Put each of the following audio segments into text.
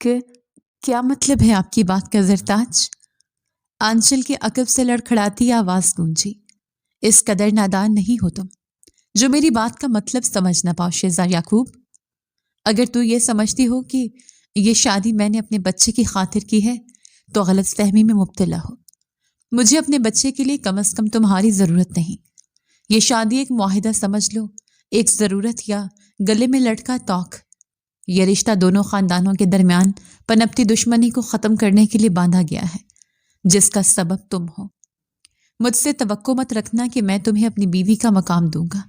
کہ کیا مطلب ہے آپ کی بات کا زرتاج؟ آنچل کے عقب سے لڑکھڑاتی آواز گونجی۔ اس قدر نادان نہیں ہو تم جو میری بات کا مطلب سمجھ نہ پاؤ شہزا یعقوب۔ اگر تو یہ سمجھتی ہو کہ یہ شادی میں نے اپنے بچے کی خاطر کی ہے تو غلط فہمی میں مبتلا ہو۔ مجھے اپنے بچے کے لیے کم از کم تمہاری ضرورت نہیں۔ یہ شادی ایک معاہدہ سمجھ لو، ایک ضرورت یا گلے میں لٹکا توق۔ یہ رشتہ دونوں خاندانوں کے درمیان پنپتی دشمنی کو ختم کرنے کے لیے باندھا گیا ہے، جس کا سبب تم ہو۔ مجھ سے توقع مت رکھنا کہ میں تمہیں اپنی بیوی کا مقام دوں گا۔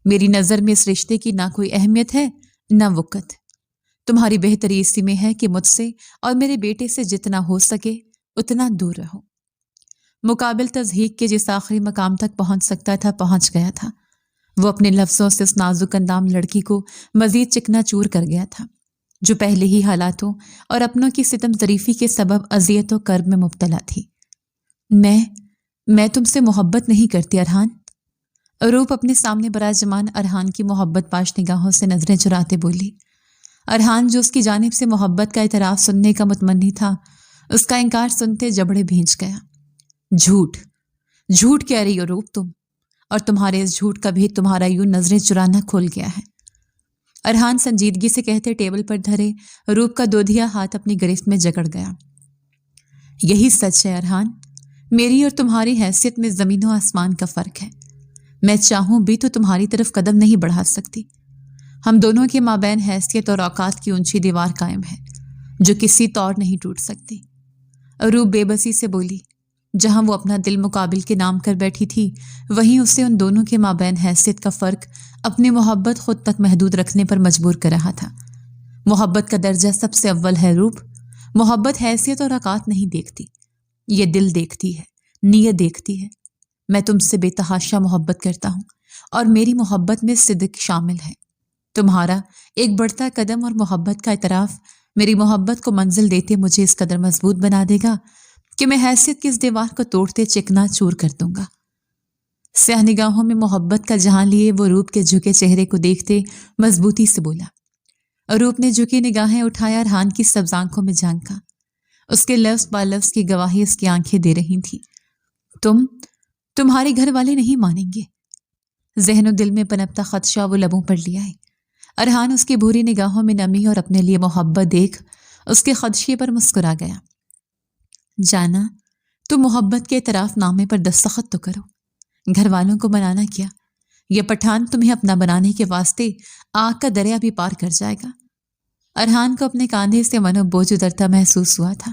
میری نظر میں اس رشتے کی نہ کوئی اہمیت ہے نہ وقت۔ تمہاری بہتری اسی میں ہے کہ مجھ سے اور میرے بیٹے سے جتنا ہو سکے اتنا دور رہو۔ مقابل تضحیق کے جس آخری مقام تک پہنچ سکتا تھا پہنچ گیا تھا۔ وہ اپنے لفظوں سے اس نازک اندام لڑکی کو مزید چکنا چور کر گیا تھا، جو پہلے ہی حالاتوں اور اپنوں کی ستم ظریفی کے سبب اذیت و کرب میں مبتلا تھی۔ میں تم سے محبت نہیں کرتی ارحان۔ روپ اپنے سامنے براجمان ارحان کی محبت پاش نگاہوں سے نظریں چراتے بولی۔ ارحان جو اس کی جانب سے محبت کا اعتراف سننے کا متمنی تھا، اس کا انکار سنتے جبڑے بھینچ گیا۔ جھوٹ کہہ رہی ہو روپ تم، اور تمہارے اس جھوٹ کا بھی تمہارا یوں نظریں چرانا کھول گیا ہے، ارحان سنجیدگی سے کہتے ٹیبل پر دھرے روپ کا دودھیا ہاتھ اپنی گرفت میں جکڑ گیا۔ یہی سچ ہے ارحان، میری اور تمہاری حیثیت میں زمین و آسمان کا فرق ہے۔ میں چاہوں بھی تو تمہاری طرف قدم نہیں بڑھا سکتی۔ ہم دونوں کے مابین حیثیت اور اوقات کی اونچی دیوار قائم ہے جو کسی طور نہیں ٹوٹ سکتی۔ روپ بے بسی سے بولی۔ جہاں وہ اپنا دل مقابل کے نام کر بیٹھی تھی، وہیں اسے ان دونوں کے مابین حیثیت کا فرق اپنی محبت خود تک محدود رکھنے پر مجبور کر رہا تھا۔ محبت کا درجہ سب سے اول ہے روپ۔ محبت حیثیت اور اوقات نہیں دیکھتی، یہ دل دیکھتی ہے، نیت دیکھتی ہے۔ میں تم سے بے تحاشا محبت کرتا ہوں اور میری محبت میں صدق شامل ہے۔ تمہارا ایک بڑھتا قدم اور محبت کا اعتراف میری محبت کو منزل دیتے مجھے اس قدر مضبوط بنا دے گا کہ میں حیثیت کی اس دیوار کو توڑتے چکنا چور کر دوں گا۔ سیاہ نگاہوں میں محبت کا جہاں لیے وہ روپ کے جھکے چہرے کو دیکھتے مضبوطی سے بولا۔ روپ نے جھکی نگاہیں اٹھایا، ارحان کی سبز آنکھوں میں جھانکا۔ اس کے لفظ با لفظ کی گواہی اس کی آنکھیں دے رہی تھیں۔ تمہارے گھر والے نہیں مانیں گے۔ ذہن و دل میں پنپتا خدشہ وہ لبوں پر لے آئے۔ ارحان اس کی بھوری نگاہوں میں نمی اور اپنے لیے محبت دیکھ اس کے خدشے پر مسکرا گیا۔ جانا، تو محبت کے اعتراف نامے پر دستخط تو کرو۔ گھر والوں کو منانا کیا؟ یہ پٹھان تمہیں اپنا بنانے کے واسطے آگ کا دریا بھی پار کر جائے گا۔ ارحان کو اپنے کاندھے سے منو بوجھ اترتا محسوس ہوا تھا۔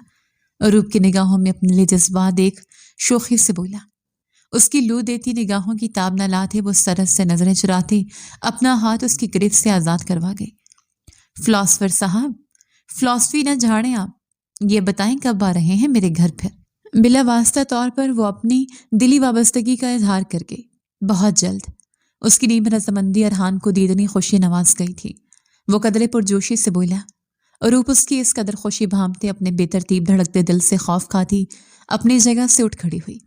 روپ کی نگاہوں میں اپنے لیے جذبات دیکھ شوخی سے بولا۔ اس کی لو دیتی نگاہوں کی تاب نہ لاتے وہ سرس سے نظریں چراتے اپنا ہاتھ اس کی گرفت سے آزاد کروا گئے۔ فلاسفر صاحب، فلاسفی نہ جھاڑیں آپ، یہ بتائیں کب آ رہے ہیں میرے گھر پھر؟ بلا واسطہ طور پر وہ اپنی دلی وابستگی کا اظہار کر گئی۔ بہت جلد۔ اس کی نیم رضامندی ارحان کو دیدنی خوشی نواز گئی تھی۔ وہ قدرے پرجوشی سے بولا۔ روپ اس کی اس قدر خوشی بھانپتے اپنے بے ترتیب دھڑکتے دل سے خوف کھاتی اپنی جگہ سے اٹھ کھڑی ہوئی۔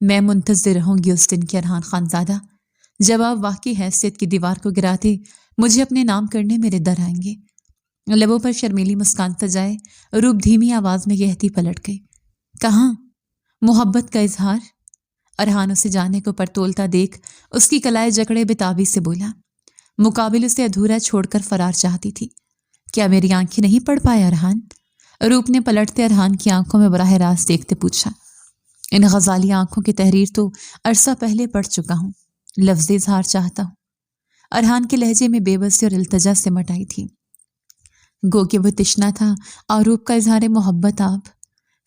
میں منتظر رہوں گی اس دن کے ارحان خانزادہ جب آپ واقعی حیثیت کی دیوار کو گراتے مجھے اپنے نام کرنے میرے در آئیں گے۔ لبوں پر شرمیلی مسکان سجائے روپ دھیمی آواز میں کہتی پلٹ گئی۔ کہاں؟ محبت کا اظہار؟ ارحان اسے جانے کو پرتولتا دیکھ اس کی کلائے جکڑے بتابی سے بولا۔ مقابل اسے ادھورا چھوڑ کر فرار چاہتی تھی۔ کیا میری آنکھیں نہیں پڑھ پائے ارحان؟ روپ نے پلٹتے ارحان کی آنکھوں میں براہ راست دیکھتے پوچھا۔ ان غزالی آنکھوں کی تحریر تو عرصہ پہلے پڑھ چکا ہوں، لفظ اظہار چاہتا ہوں۔ ارحان کے لہجے میں بے بسی اور التجا سمٹ آئی تھی۔ گو کہ وہ تشنا تھا اور روپ کا اظہار محبت آپ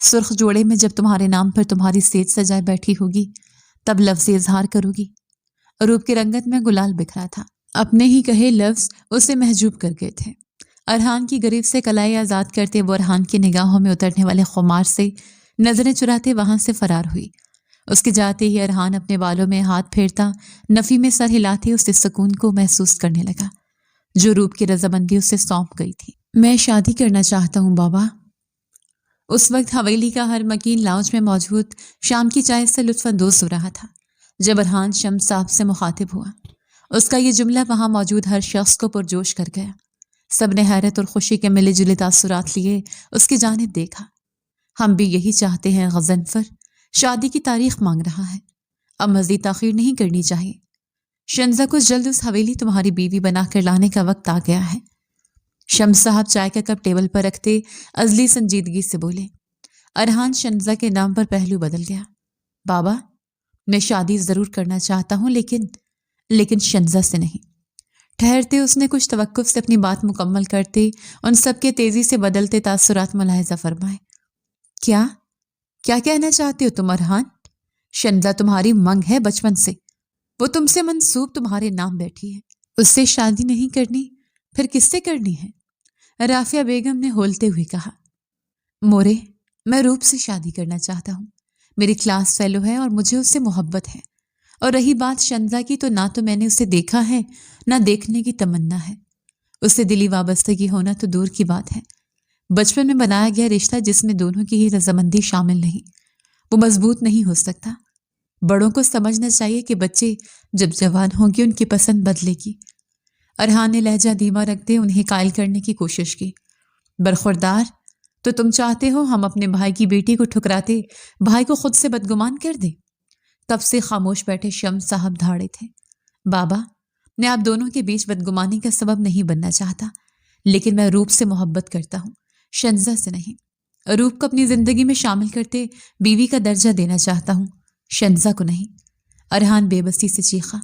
سرخ جوڑے میں جب تمہارے نام پر تمہاری سیج سجائے بیٹھی ہوگی تب لفظ اظہار کرو گی۔ روپ کی رنگت میں گلال بکھرا تھا۔ اپنے ہی کہے لفظ اسے محجوب کر گئے تھے۔ ارحان کی گریف سے کلائی آزاد کرتے وہ ارحان کی نگاہوں میں اترنے والے خمار سے نظریں چراتے وہاں سے فرار ہوئی۔ اس کے جاتے ہی ارحان اپنے بالوں میں ہاتھ پھیرتا نفی میں سر ہلاتے اس سکون کو محسوس کرنے لگا جو روپ کی رضامندی اسے سونپ گئی تھی۔ میں شادی کرنا چاہتا ہوں بابا۔ اس وقت حویلی کا ہر مکین لاؤنج میں موجود شام کی چائے سے لطف اندوز ہو رہا تھا جب ارحان شمس صاحب سے مخاطب ہوا۔ اس کا یہ جملہ وہاں موجود ہر شخص کو پرجوش کر گیا۔ سب نے حیرت اور خوشی کے ملے جلے تاثرات لیے اس کی جانب دیکھا۔ ہم بھی یہی چاہتے ہیں غضنفر، شادی کی تاریخ مانگ رہا ہے، اب مزید تاخیر نہیں کرنی چاہیے۔ شنزا کو جلد اس حویلی تمہاری بیوی بنا کر لانے کا وقت آ گیا ہے۔ شمس صاحب چائے کا کپ ٹیبل پر رکھتے ازلی سنجیدگی سے بولے۔ ارحان شنزا کے نام پر پہلو بدل گیا۔ بابا، میں شادی ضرور کرنا چاہتا ہوں لیکن شنزا سے نہیں۔ ٹھہرتے اس نے کچھ توقف سے اپنی بات مکمل کرتے ان سب کے تیزی سے بدلتے تاثرات ملاحظہ فرمائے۔ کیا کہنا چاہتے ہو تم ارحان؟ شنزا تمہاری منگ ہے بچپن سے، وہ تم سے منسوب تمہارے نام بیٹھی ہے، اس سے شادی نہیں کرنی پھر کس سے کرنی ہے؟ رافعہ بیگم نے ہولتے ہوئے کہا۔ مورے، میں روپ سے شادی کرنا چاہتا ہوں، میری کلاس فیلو ہے اور مجھے اس سے محبت ہے، اور رہی بات شنزا کی تو نہ تو میں نے اسے دیکھا ہے نہ دیکھنے کی تمنا ہے، اس سے دلی وابستگی ہونا تو دور کی بات ہے۔ بچپن میں بنایا گیا رشتہ جس میں دونوں کی ہی رضامندی شامل نہیں، وہ مضبوط نہیں ہو سکتا۔ بڑوں کو سمجھنا چاہیے کہ بچے جب جوان ہوں گے ان کی پسند بدلے گی۔ ارحان نے لہجہ دھیما رکھتے انہیں قائل کرنے کی کوشش کی۔ برخوردار، تو تم چاہتے ہو ہم اپنے بھائی کی بیٹی کو ٹھکراتے بھائی کو خود سے بدگمان کر دیں؟ تب سے خاموش بیٹھے شمس صاحب دھاڑے تھے۔ بابا، میں آپ دونوں کے بیچ بدگمانی کا سبب نہیں بننا چاہتا، لیکن میں روپ سے محبت کرتا ہوں، شنزا سے نہیں۔ روپ کو اپنی زندگی میں شامل کرتے بیوی کا درجہ دینا چاہتا ہوں، شنزا کو نہیں۔ ارحان بے بسی سے چیخا۔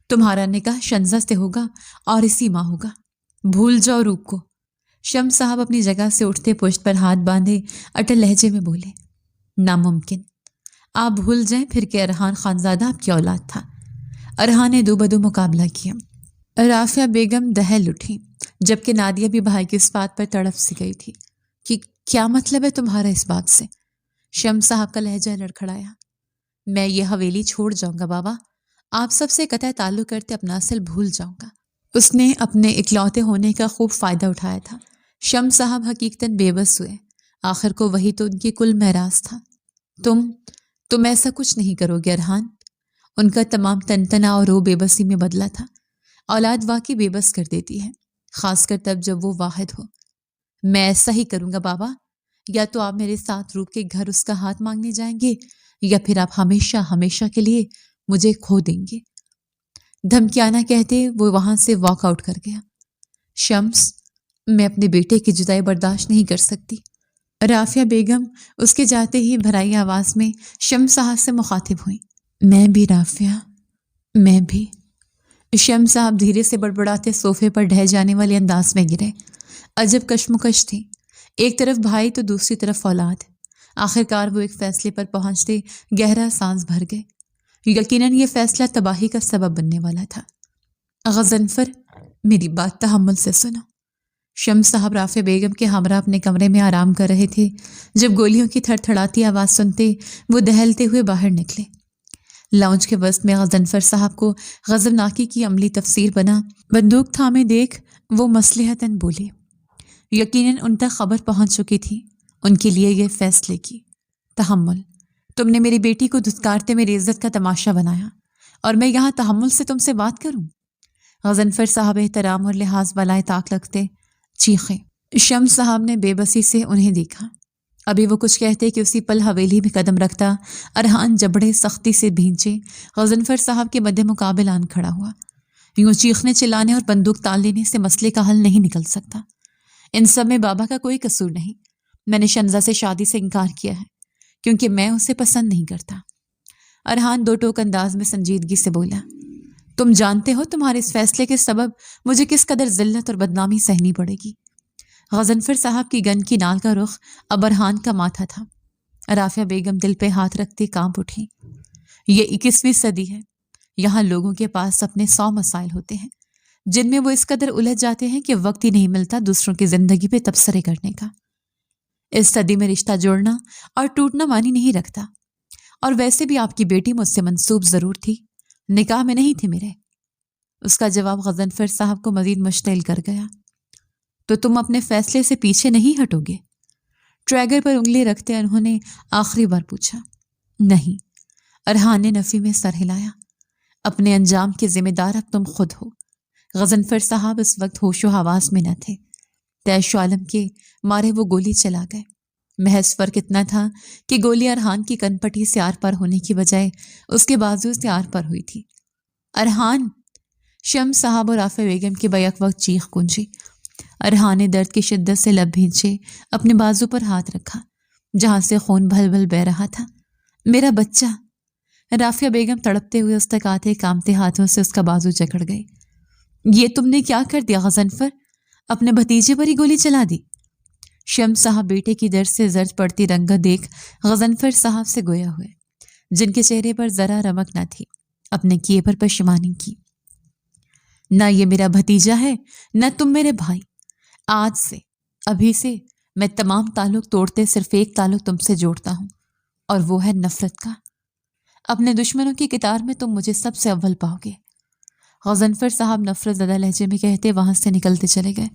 تمہارا نکاح شنزا سے ہوگا اور اسی ماں ہوگا، بھول جاؤ روپ کو۔ شمس صاحب اپنی جگہ سے اٹھتے پشت پر ہاتھ باندھے اٹل لہجے میں بولے۔ ناممکن، آپ بھول جائیں پھر کہ ارحان خانزادہ آپ کی اولاد تھا۔ ارحان نے دو بدو مقابلہ کیا۔ رافعہ بیگم دہل اٹھی، جبکہ نادیہ بھی بھائی کی اس بات پر تڑپ سی گئی تھی کہ کیا مطلب ہے تمہارا اس بات سے؟ شمس صاحب کا لہجہ لڑکھڑایا۔ میں یہ حویلی چھوڑ جاؤں گا بابا، آپ سب سے قطع تعلق کرتے اپنا اصل بھول جاؤں گا۔ اس نے اپنے اکلوتے ہونے کا خوب فائدہ اٹھایا تھا۔ شمس صاحب حقیقتاً بے بس ہوئے، آخر کو وہی تو ان کی کل میراث تھا۔ تم ایسا کچھ نہیں کرو گے ارحان۔ ان کا تمام تنتنا اور رو بے بسی میں بدلا تھا۔ اولاد واقعی بے بس کر دیتی ہے، خاص کر تب جب وہ واحد ہو۔ میں ایسا ہی کروں گا بابا، یا تو آپ میرے ساتھ روپ کے گھر اس کا ہاتھ مانگنے جائیں گے یا پھر آپ ہمیشہ ہمیشہ کے لیے مجھے کھو دیں گے۔ دھمکیانہ کہتے وہ وہاں سے واک آؤٹ کر گیا۔ شمس، میں اپنے بیٹے کی جدائی برداشت نہیں کر سکتی۔ رافعہ بیگم اس کے جاتے ہی بھرائی آواز میں شمس صاحب سے مخاطب ہوئی۔ میں بھی رافعہ، میں بھی۔ شمس صاحب دھیرے سے بڑبڑاتے صوفے پر ڈھہ جانے والے انداز میں گرے۔ عجب کشمکش تھی، ایک طرف بھائی تو دوسری طرف اولاد۔ آخرکار وہ ایک فیصلے پر پہنچتے گہرا سانس بھر گئے۔ یقیناً یہ فیصلہ تباہی کا سبب بننے والا تھا۔ غضنفر، میری بات تحمل سے سنو۔ شمس صاحب رافعہ بیگم کے ہمراہ اپنے کمرے میں آرام کر رہے تھے جب گولیوں کی تھڑ تھڑاتی آواز سنتے وہ دہلتے ہوئے باہر نکلے۔ لاؤنج کے وسط میں غضنفر صاحب کو غضبناکی کی عملی تفسیر بنا بندوق تھامے دیکھ وہ مصلحتاً بولے۔ یقیناً ان تک خبر پہنچ چکی تھی ان کے لیے یہ فیصلے کی۔ تحمل، تم نے میری بیٹی کو دھتکارتے میری عزت کا تماشا بنایا اور میں یہاں تحمل سے تم سے بات کروں؟ غضنفر صاحب احترام اور لحاظ بالائے طاق رکھتے چیخے۔ شمس صاحب نے بے بسی سے انہیں دیکھا۔ ابھی وہ کچھ کہتے کہ اسی پل حویلی میں قدم رکھتا ارحان جبڑے سختی سے بھینچے غضنفر صاحب کے مد مقابل آن کھڑا ہوا۔ یوں چیخنے چلانے اور بندوق تال لینے سے مسئلے کا حل نہیں نکل سکتا۔ ان سب میں بابا کا کوئی قصور نہیں۔ میں نے شنزا سے شادی سے انکار کیا ہے کیونکہ میں اسے پسند نہیں کرتا۔ ارحان دو ٹوک انداز میں سنجیدگی سے بولا۔ تم جانتے ہو تمہارے اس فیصلے کے سبب مجھے کس قدر ذلت اور بدنامی سہنی پڑے گی۔ غضنفر صاحب کی گن کی نال کا رخ اب ارحان کا ماتھا تھا۔ رافعہ بیگم دل پہ ہاتھ رکھتے کانپ اٹھی۔ یہ 21ویں صدی ہے، یہاں لوگوں کے پاس اپنے 100 مسائل ہوتے ہیں جن میں وہ اس قدر الجھ جاتے ہیں کہ وقت ہی نہیں ملتا دوسروں کی زندگی پہ تبصرے کرنے کا۔ اس صدی میں رشتہ جوڑنا اور ٹوٹنا معنی نہیں رکھتا، اور ویسے بھی آپ کی بیٹی مجھ سے منسوب ضرور تھی، نکاح میں نہیں تھے میرے۔ اس کا جواب غضنفر صاحب کو مزید مشتعل کر گیا۔ تو تم اپنے فیصلے سے پیچھے نہیں ہٹو گے؟ ٹریگر پر انگلی رکھتے انہوں نے آخری بار پوچھا۔ نہیں، ارحان نے نفی میں سر ہلایا۔ اپنے انجام کے ذمہ دار اب تم خود ہو۔ غضنفر صاحب اس وقت ہوش و حواس میں نہ تھے۔ تیش و عالم کے مارے وہ گولی چلا گئے۔ محض فرق اتنا تھا کہ گولی ارحان کی کن پٹی سے آر پار ہونے کی بجائے اس کے بازو سے آر پار ہوئی تھی۔ ارحان! شمس صاحب اور رافع بیگم کی بیک وقت چیخ گونجی۔ ارحان نے درد کی شدت سے لب بھینچے اپنے بازو پر ہاتھ رکھا جہاں سے خون بھل بھل بہہ رہا تھا۔ میرا بچہ! رافعہ بیگم تڑپتے ہوئے اس تک آتے کامتے ہاتھوں سے اس کا بازو جکڑ گئی۔ یہ تم نے کیا کر دیا غضنفر؟ اپنے بھتیجے پر ہی گولی چلا دی؟ شمس صاحب بیٹے کی درد سے زرد پڑتی رنگت دیکھ غضنفر صاحب سے گویا ہوئے، جن کے چہرے پر ذرا رمق نہ تھی۔ اپنے کیے پر پشیمانی کی۔ نہ یہ میرا بھتیجا ہے نہ تم میرے بھائی۔ آج سے، ابھی سے میں تمام تعلق توڑتے صرف ایک تعلق تم سے جوڑتا ہوں، اور وہ ہے نفرت کا۔ اپنے دشمنوں کی قطار میں تم مجھے سب سے اول پاؤ گے۔ غضنفر صاحب نفرت زدہ لہجے میں کہتے وہاں سے نکلتے چلے گئے۔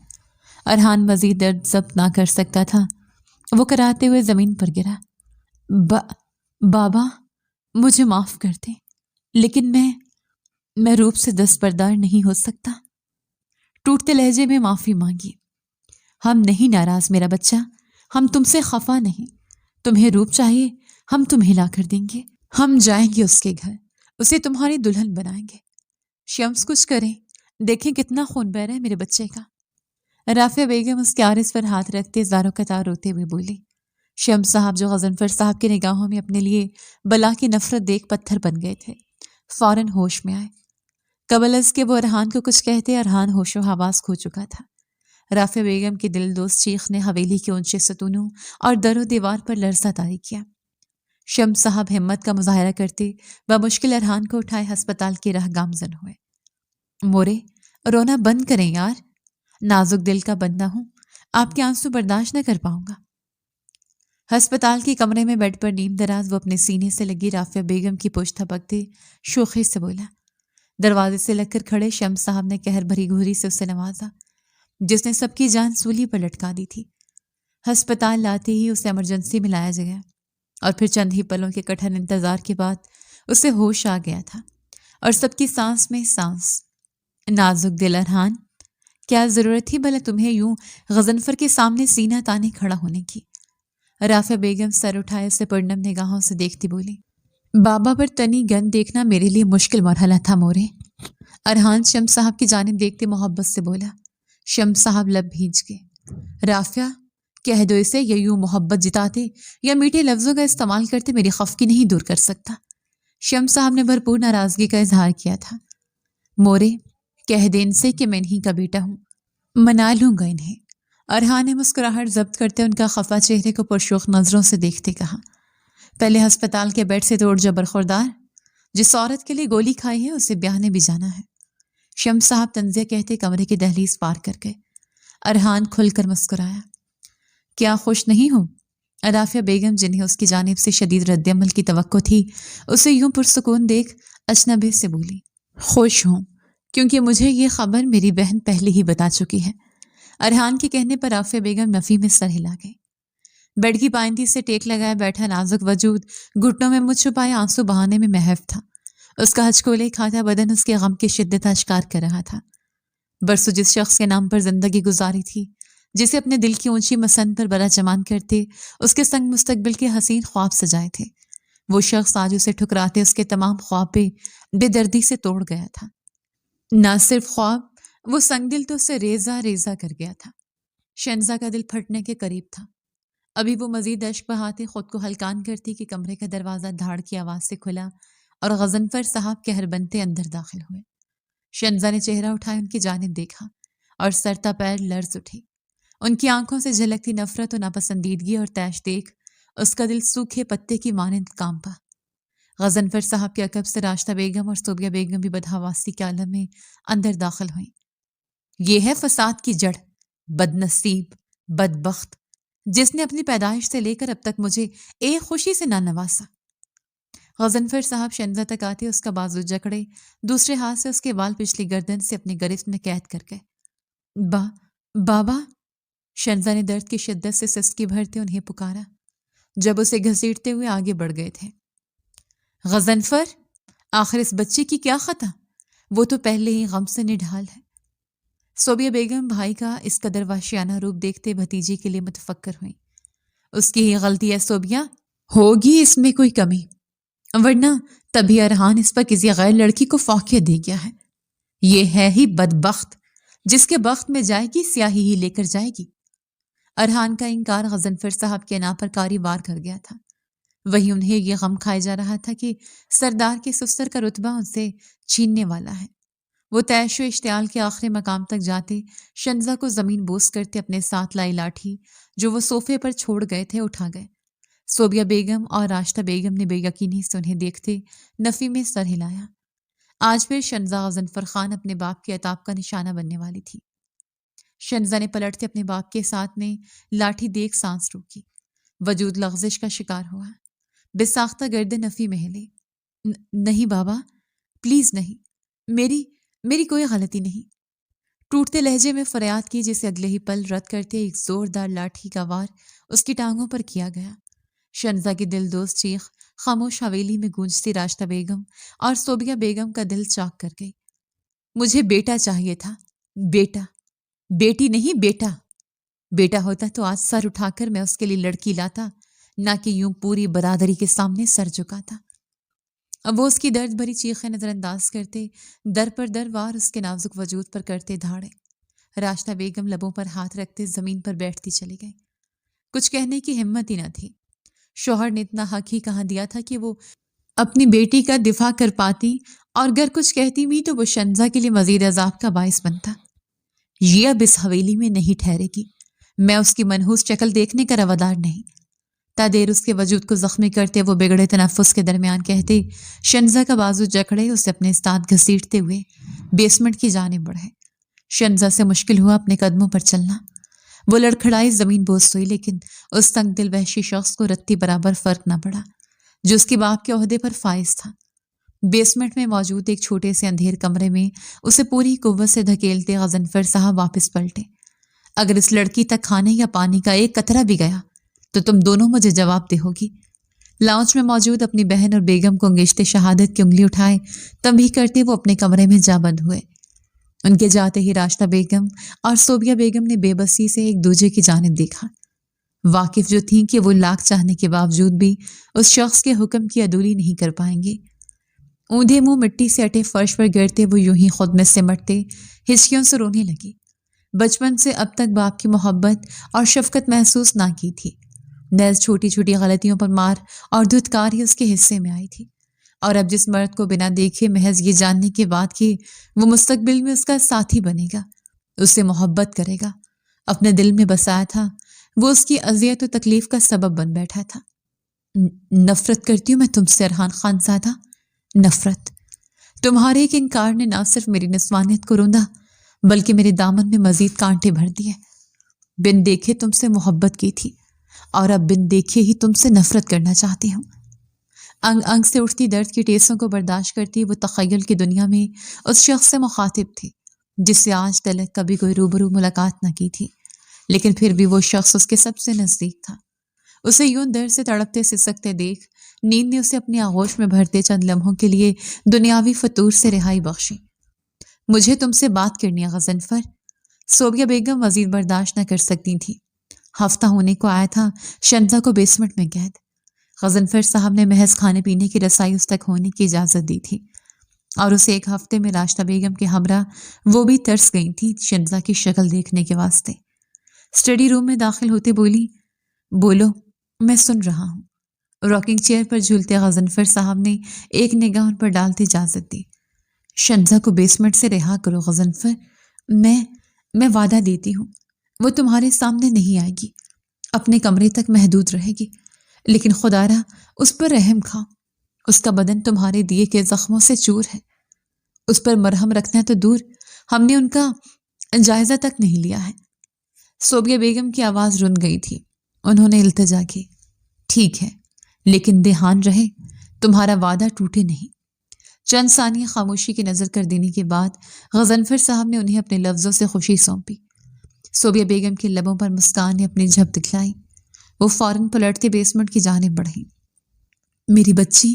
ارحان مزید درد ضبط نہ کر سکتا تھا، وہ کراتے ہوئے زمین پر گرا۔ بابا مجھے معاف کر دیں، لیکن میں روپ سے دستبردار نہیں ہو سکتا۔ ٹوٹتے لہجے میں معافی مانگی۔ ہم نہیں ناراض میرا بچہ، ہم تم سے خفا نہیں۔ تمہیں روپ چاہیے، ہم تمہیں لا کر دیں گے۔ ہم جائیں گے اس کے گھر، اسے تمہاری دلہن بنائیں گے۔ شمس کچھ کریں، دیکھیں کتنا خون بہ رہا ہے میرے بچے کا۔ رافعہ بیگم اس کے عارض پر ہاتھ رکھتے زاروں قطار روتے ہوئے بولی۔ شمس صاحب جو غضنفر صاحب کی نگاہوں میں اپنے لیے بلا کی نفرت دیکھ پتھر بن گئے تھے، فوراً ہوش میں آئے۔ قبل از کہ وہ ارحان کو کچھ کہتے ارحان ہوش و حواس کھو چکا تھا۔ رافعہ بیگم کی دل دوست چیخ نے حویلی کے اونچے ستونوں اور در و دیوار پر لرزہ طاری کیا۔ شمس صاحب ہمت کا مظاہرہ کرتے بمشکل ارحان کو اٹھائے ہسپتال کی راہ گامزن ہوئے۔ مورے رونا بند کریں یار، نازک دل کا بندہ ہوں، آپ کے آنسو برداشت نہ کر پاؤں گا۔ ہسپتال کے کمرے میں بیڈ پر نیم دراز وہ اپنے سینے سے لگی رافعہ بیگم کی پشت تھپکتے شوخی سے بولا۔ دروازے سے لگ کر کھڑے شمس صاحب نے قہر بھری گھوری سے اسے نوازا جس نے سب کی جان سولی پر لٹکا دی تھی۔ ہسپتال لاتے ہی اسے ایمرجنسی میں لایا گیا اور پھر چند ہی پلوں کے کٹھن انتظار کے بعد اسے ہوش آ گیا تھا اور سب کی سانس میں سانس۔ نازک دل ارحان، کیا ضرورت تھی بھلا تمہیں یوں غضنفر کے سامنے سینہ تانے کھڑا ہونے کی؟ رافعہ بیگم سر اٹھائے اسے پرنم نگاہوں سے دیکھتی بولی۔ بابا پر تنی گن دیکھنا میرے لیے مشکل مرحلہ تھا مورے۔ ارحان شمس صاحب کی جانب دیکھتے محبت سے بولا۔ شمس صاحب لب بھینچ گئے۔ رافعہ کہہ دو اسے، یہ یوں محبت جتاتے یا میٹھے لفظوں کا استعمال کرتے میری خفگی نہیں دور کر سکتا۔ شمس صاحب نے بھرپور ناراضگی کا اظہار کیا تھا۔ مورے کہہ دے ان سے کہ میں انہیں کا بیٹا ہوں، منا لوں گا انہیں۔ ارحان نے مسکراہٹ ضبط کرتے ان کا خفا چہرے کو پرشوق نظروں سے دیکھتے کہا۔ پہلے ہسپتال کے بیڈ سے توڑ جا برخوردار، جس عورت کے لیے گولی کھائی ہے اسے بیاہنے بھی جانا ہے۔ شمس صاحب طنزیہ کہتے کمرے کی دہلیز پار کر گئے۔ ارحان کھل کر مسکرایا۔ کیا خوش نہیں ہو؟ رافعہ بیگم جنہیں اس کی جانب سے شدید رد عمل کی توقع تھی اسے یوں پرسکون دیکھ اجنبی سے بولی۔ خوش ہوں کیونکہ مجھے یہ خبر میری بہن پہلے ہی بتا چکی ہے۔ ارحان کے کہنے پر رافعہ بیگم نفی میں سر ہلا گئی۔ بیڈ کی پائندی سے ٹیک لگائے بیٹھا نازک وجود گھٹنوں میں منہ چھپائے آنسو بہانے میں محو تھا۔ اس کا ہچکولے کھاتا بدن اس کے غم کی شدت اشکار کر رہا تھا۔ برسوں جس شخص کے نام پر زندگی گزاری تھی، جسے اپنے دل کی اونچی مسند پر برا جمان کرتے اس کے سنگ مستقبل کے حسین خواب سجائے تھے، وہ شخص آج اسے ٹھکراتے اس کے تمام خواب پہ بے دردی سے توڑ گیا تھا۔ نہ صرف خواب، وہ سنگ دل تو اسے ریزہ ریزہ کر گیا تھا۔ شنزہ کا دل پھٹنے کے قریب تھا۔ ابھی وہ مزید اشک بہاتے خود کو ہلکان کرتی کہ کمرے کا دروازہ دھاڑ کی آواز سے کھلا اور غضنفر صاحب قہر بنتے اندر داخل ہوئے۔ شنزہ نے چہرہ اٹھائے ان کی جانب دیکھا اور سرتا پیر لرز اٹھی۔ ان کی آنکھوں سے جھلکتی نفرت و ناپسندیدگی اور طیش دیکھ اس کا دل سوکھے پتے کی مانند کانپا۔ غضنفر صاحب کے عقب سے راشدہ بیگم اور صوبیہ بیگم بھی بدحواسی کے عالم میں اندر داخل ہوئیں۔ یہ ہے فساد کی جڑ، بدنصیب، بدبخت، جس نے اپنی پیدائش سے لے کر اب تک مجھے ایک خوشی سے نہ نوازا۔ غضنفر صاحب شنزہ تک آتے اس کا بازو جکڑے دوسرے ہاتھ سے اس کے وال پچھلی گردن سے اپنی گرفت میں قید کر گئے۔ بابا، شنزہ نے درد کی شدت سے سسکی بھرتے انہیں پکارا جب اسے گھسیٹتے ہوئے آگے بڑھ گئے تھے۔ غضنفر، آخر اس بچے کی کیا خطا؟ وہ تو پہلے ہی غم سے نڈھال ہے۔ صوبیہ بیگم بھائی کا اس قدر وحشیانہ روپ دیکھتے بھتیجے کے لیے متفکر ہوئیں۔ اس کی ہی غلطی ہے صوبیہ، ہوگی اس میں کوئی کمی، ورنہ تبھی ارحان اس پر کسی غیر لڑکی کو فوقیت دے گیا ہے۔ یہ ہے ہی بدبخت، جس کے بخت میں جائے گی سیاہی ہی لے کر جائے گی۔ ارحان کا انکار غضنفر صاحب کے ناپرکاری وار کر گیا تھا۔ وہی انہیں یہ غم کھائے جا رہا تھا کہ سردار کے سسر کا رتبہ ان سے چھیننے والا ہے۔ وہ تیش و اشتعال کے آخری مقام تک جاتے شنزہ کو زمین بوس کرتے اپنے ساتھ لائی لاٹھی جو وہ صوفے پر چھوڑ گئے تھے اٹھا گئے۔ صوبیہ بیگم اور راشدہ بیگم نے بے یقینی سے انہیں دیکھتے نفی میں سر ہلایا۔ آج پھر شنزہ غضنفر خان اپنے باپ کے عتاب کا نشانہ بننے والی تھی۔ شنزہ نے پلٹتے اپنے باپ کے ساتھ میں لاٹھی دیکھ سانس روکی، وجود لغزش کا شکار ہوا، بے ساختہ گردن نفی میں ہلی۔ نہیں بابا، پلیز نہیں، میری کوئی غلطی نہیں۔ ٹوٹتے لہجے میں فریاد کی جسے اگلے ہی پل رد کرتے ایک زوردار لاٹھی کا وار اس کی ٹانگوں پر کیا گیا۔ شنزہ کی دل دوست چیخ خاموش حویلی میں گونجتی راشدہ بیگم اور صوبیہ بیگم کا دل چاک کر گئی۔ مجھے بیٹا چاہیے تھا، بیٹا، بیٹی نہیں بیٹا۔ بیٹا ہوتا تو آج سر اٹھا کر میں اس کے لیے لڑکی لاتا، نہ کہ یوں پوری برادری کے سامنے سر جھکاتا۔ اب وہ اس کی درد بھری چیخیں نظر انداز کرتے در پر در وار اس کے نازک وجود پر کرتے دھاڑے۔ راشدہ بیگم لبوں پر ہاتھ رکھتے زمین پر بیٹھتی چلی گئی۔ کچھ کہنے کی ہمت ہی نہ تھی۔ شوہر نے اتنا حق ہی کہاں دیا تھا کہ وہ اپنی بیٹی کا دفاع کر پاتی، اور اگر کچھ کہتی بھی تو وہ شنزہ کے لیے مزید عذاب کا باعث بنتا۔ یہ اب اس حویلی میں نہیں ٹھہرے گی۔ میں اس کی منحوس شکل دیکھنے کا روادار نہیں۔ تا دیر اس کے وجود کو زخمی کرتے وہ بگڑے تنفس کے درمیان کہتے شنزہ کا بازو جکڑے اسے اپنے ساتھ گھسیٹتے ہوئے بیسمنٹ کی جانب بڑھے۔ شنزہ سے مشکل ہوا اپنے قدموں پر چلنا۔ وہ لڑکھڑائی زمین بوس ہوئی، لیکن اس تنگ دل وحشی شخص کو رتی برابر فرق نہ پڑا جو اس کے باپ کے عہدے پر فائز تھا۔ بیسمنٹ میں موجود ایک چھوٹے سے اندھیر کمرے میں اسے پوری قوت سے دھکیلتے غضنفر صاحب واپس پلٹے۔ اگر اس لڑکی تک کھانے یا پانی کا ایک قطرہ بھی گیا تو تم دونوں مجھے جواب دے ہوگی۔ لاؤنج میں موجود اپنی بہن اور بیگم کو انگشت شہادت کی انگلی اٹھائے تنبیہ کرتے وہ اپنے کمرے میں جا بند ہوئے۔ ان کے جاتے ہی راشدہ بیگم اور صوبیہ بیگم نے بے بسی سے ایک دوسرے کی جانب دیکھا، واقف جو تھیں کہ وہ لاکھ چاہنے کے باوجود بھی اس شخص کے حکم کی عدولی نہیں کر پائیں گے۔ اوندھے منہ مٹی سے اٹے فرش پر گرتے وہ یوں ہی خود میں سمٹتے ہچکیوں سے رونے لگی۔ بچپن سے اب تک باپ کی محبت اور شفقت محسوس نہ کی تھی۔ نیز چھوٹی چھوٹی غلطیوں پر مار اور دھتکار ہی اس کے حصے میں آئی تھی، اور اب جس مرد کو بنا دیکھے محض یہ جاننے کے بعد کہ وہ مستقبل میں اس کا ساتھی بنے گا، اس سے محبت کرے گا، اپنے دل میں بسایا تھا، وہ اس کی اذیت و تکلیف کا سبب بن بیٹھا تھا۔ نفرت کرتی ہوں میں تم سے ارحان خان زادہ، نفرت۔ تمہارے ایک انکار نے نہ صرف میری نسوانیت کو روندا بلکہ میرے دامن میں مزید کانٹے بھر دیے۔ بن دیکھے تم سے محبت کی تھی، اور اب بن دیکھے ہی تم سے نفرت کرنا چاہتی ہوں۔ انگ انگ سے اٹھتی درد کی ٹیسوں کو برداشت کرتی وہ تخیل کی دنیا میں اس شخص سے مخاطب تھی جس سے آج تلک کبھی کوئی روبرو ملاقات نہ کی تھی، لیکن پھر بھی وہ شخص اس کے سب سے نزدیک تھا۔ اسے یوں درد سے تڑپتے سسکتے دیکھ نیند نے اسے اپنی آغوش میں بھرتے چند لمحوں کے لیے دنیاوی فطور سے رہائی بخشی۔ مجھے تم سے بات کرنی ہے غضنفر۔ صوبیہ بیگم مزید برداشت نہ کر سکتی تھی۔ ہفتہ ہونے کو آیا تھا شنزہ کو بیسمنٹ میں قید۔ غضنفر صاحب نے محض کھانے پینے کی رسائی اس تک ہونے کی اجازت دی تھی، اور اسے ایک ہفتے میں راشدہ بیگم کے ہمراہ وہ بھی ترس گئی تھی شنزہ کی شکل دیکھنے کے واسطے۔ اسٹڈی روم میں داخل ہوتے بولی، بولو، میں سن رہا ہوں۔ راکنگ چیئر پر جھولتے غضنفر صاحب نے ایک نگاہ ان پر ڈالتے اجازت دی۔ شنزہ کو بیسمنٹ سے رہا کرو غضنفر، میں وعدہ دیتی ہوں وہ تمہارے سامنے نہیں آئے گی، اپنے کمرے تک محدود رہے گی، لیکن خدا را اس پر رحم کھاؤ۔ اس کا بدن تمہارے دیے کے زخموں سے چور ہے، اس پر مرہم رکھنا تو دور، ہم نے ان کا جائزہ تک نہیں لیا ہے۔ صوبیہ بیگم کی آواز رن گئی تھی۔ انہوں نے التجا کی، ٹھیک ہے، لیکن دھیان رہے تمہارا وعدہ ٹوٹے نہیں۔ چند ثانیہ خاموشی کی نظر کر دینے کے بعد غضنفر صاحب نے انہیں اپنے لفظوں سے خوشی سونپی۔ صوبیہ بیگم کے لبوں پر مسکان نے اپنی جھپ دکھلائی۔ وہ فوراً پلٹتے بیسمنٹ کی جانب بڑھی۔ میری بچی،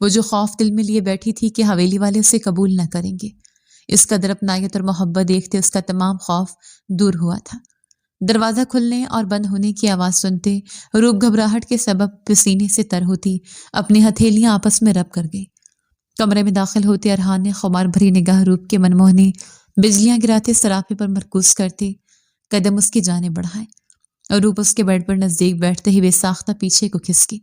وہ جو خوف دل میں لیے بیٹھی تھی کہ حویلی والے اسے قبول نہ کریں گے، اس قدر اپنائیت اور محبت دیکھتے اس کا تمام خوف دور ہوا تھا۔ دروازہ کھلنے اور بند ہونے کی آواز سنتے روپ گھبراہٹ کے سبب پسینے سے تر ہوتی اپنی ہتھیلیاں آپس میں رب کر گئی۔ کمرے میں داخل ہوتے ارحان نے خمار بھری نگاہ روپ کے منموہنے بجلیاں گراتے سراپے پر مرکوز کرتے قدم اس کی جانب بڑھائے اور روپ اس کے بیڈ پر نزدیک بیٹھتے ہی بے ساختہ پیچھے کو کھسکی۔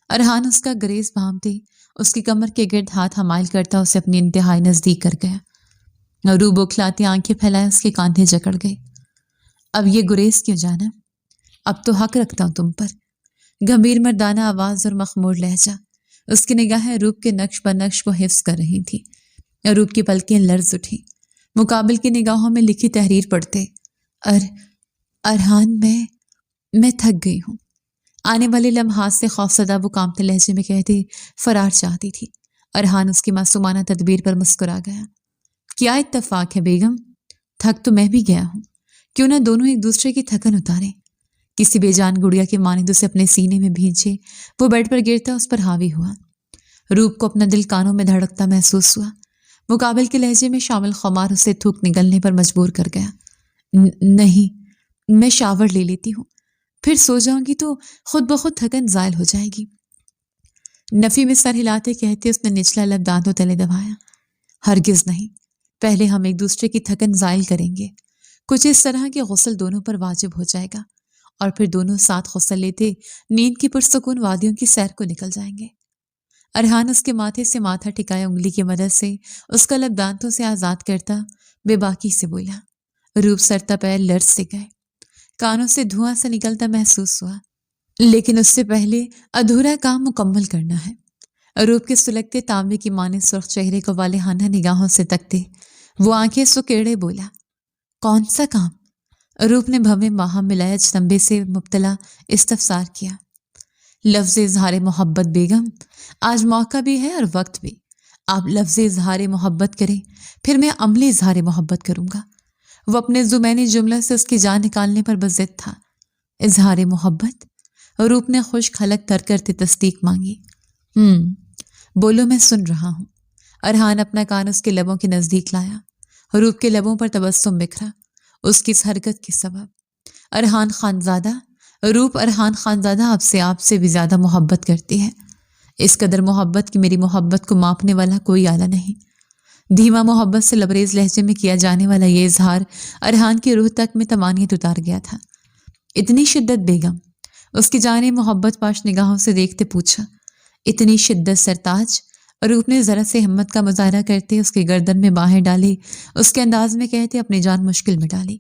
ارحان اس کا گریز بھامتے اس کی کمر کے گرد ہاتھ حمائل کرتا اسے اپنی انتہائی نزدیک کر گیا۔ روپ بوکھلاتی آنکھیں پھیلائے اس کے کاندھے جکڑ گئی۔ اب یہ گریز کیوں جانا؟ اب تو حق رکھتا ہوں تم پر۔ گمبھیر مردانہ آواز اور مخمور لہجہ، اس کی نگاہیں روپ کے نقش بنقش کو حفظ کر رہی تھی۔ روپ کی پلکیں لرز اٹھی، مقابل کی نگاہوں میں لکھی تحریر پڑھتے ارحان میں تھک گئی ہوں۔ آنے والے لمحات سے خوفزدہ وہ کانپتے لہجے میں کہتی فرار چاہتی تھی۔ ارحان اس کی معصومانہ تدبیر پر مسکرا گیا۔ کیا اتفاق ہے بیگم، تھک تو میں بھی گیا ہوں، کیوں نہ دونوں ایک دوسرے کی تھکن اتاریں۔ کسی بے جان گڑیا کے مانند اسے اپنے سینے میں بھینچے وہ بیڈ پر گرتا اس پر حاوی ہوا۔ روپ کو اپنا دل کانوں میں دھڑکتا محسوس ہوا۔ مقابل کے لہجے میں شامل خمار اسے تھوک نگلنے پر مجبور کر گیا۔ نہیں، میں شاور لے لیتی ہوں، پھر سو جاؤں گی تو خود بخود تھکن زائل ہو جائے گی۔ نفی میں سر ہلاتے کہتے اس نے نچلا لب دانتوں تلے دبایا۔ ہرگز نہیں، پہلے ہم ایک دوسرے کی تھکن زائل کریں گے۔ کچھ اس طرح کہ غسل دونوں پر واجب ہو جائے گا اور پھر دونوں ساتھ غسل لیتے نیند کی پرسکون وادیوں کی سیر کو نکل جائیں گے۔ ارحان اس کے ماتھے سے ماتھا ٹکائے انگلی کی مدد سے اس کا لب دانتوں سے آزاد کرتا بے باکی سے بولا۔ روپ سرتا پیر لرز سے گئے، کانوں سے دھواں سا نکلتا محسوس ہوا، لیکن اس سے پہلے ادھورا کام مکمل کرنا ہے۔ روپ کے سلگتے تانبے کی مانند سرخ چہرے کو والہانہ نگاہوں سے تکتے وہ آنکھیں سکیڑے بولا، کون سا کام؟ روپ نے بھویں باہم ملایا چنبے سے مبتلا استفسار کیا۔ لفظ اظہار محبت بیگم، آج موقع بھی ہے اور وقت بھی۔ آپ لفظ اظہار محبت کریں، پھر میں عملی اظہار محبت کروں گا۔ وہ اپنے زمینی جملہ سے اس کی جان نکالنے پر بضد تھا۔ اظہار محبت؟ روپ نے خشک حلق تر کرتے تصدیق مانگی۔ بولو، میں سن رہا ہوں۔ ارحان اپنا کان اس کے لبوں کے نزدیک لایا۔ روپ کے لبوں پر تبسم بکھرا اس کی اس حرکت کے سبب۔ ارحان خانزادہ، روپ ارحان خانزادہ آپ سے بھی زیادہ محبت کرتی ہے۔ اس قدر محبت کہ میری محبت کو ماپنے والا کوئی آلہ نہیں۔ دھیما محبت سے لبریز لہجے میں کیا جانے والا یہ اظہار ارحان کی روح تک میں طمانینت اتار گیا تھا۔ اتنی شدت بیگم؟ اس کی جانب محبت پاش نگاہوں سے دیکھتے پوچھا۔ اتنی شدت سرتاج؟ روپ نے ذرا سے ہمت کا مظاہرہ کرتے اس کے گردن میں باہیں ڈالی، اس کے انداز میں کہتے اپنی جان مشکل میں ڈالی۔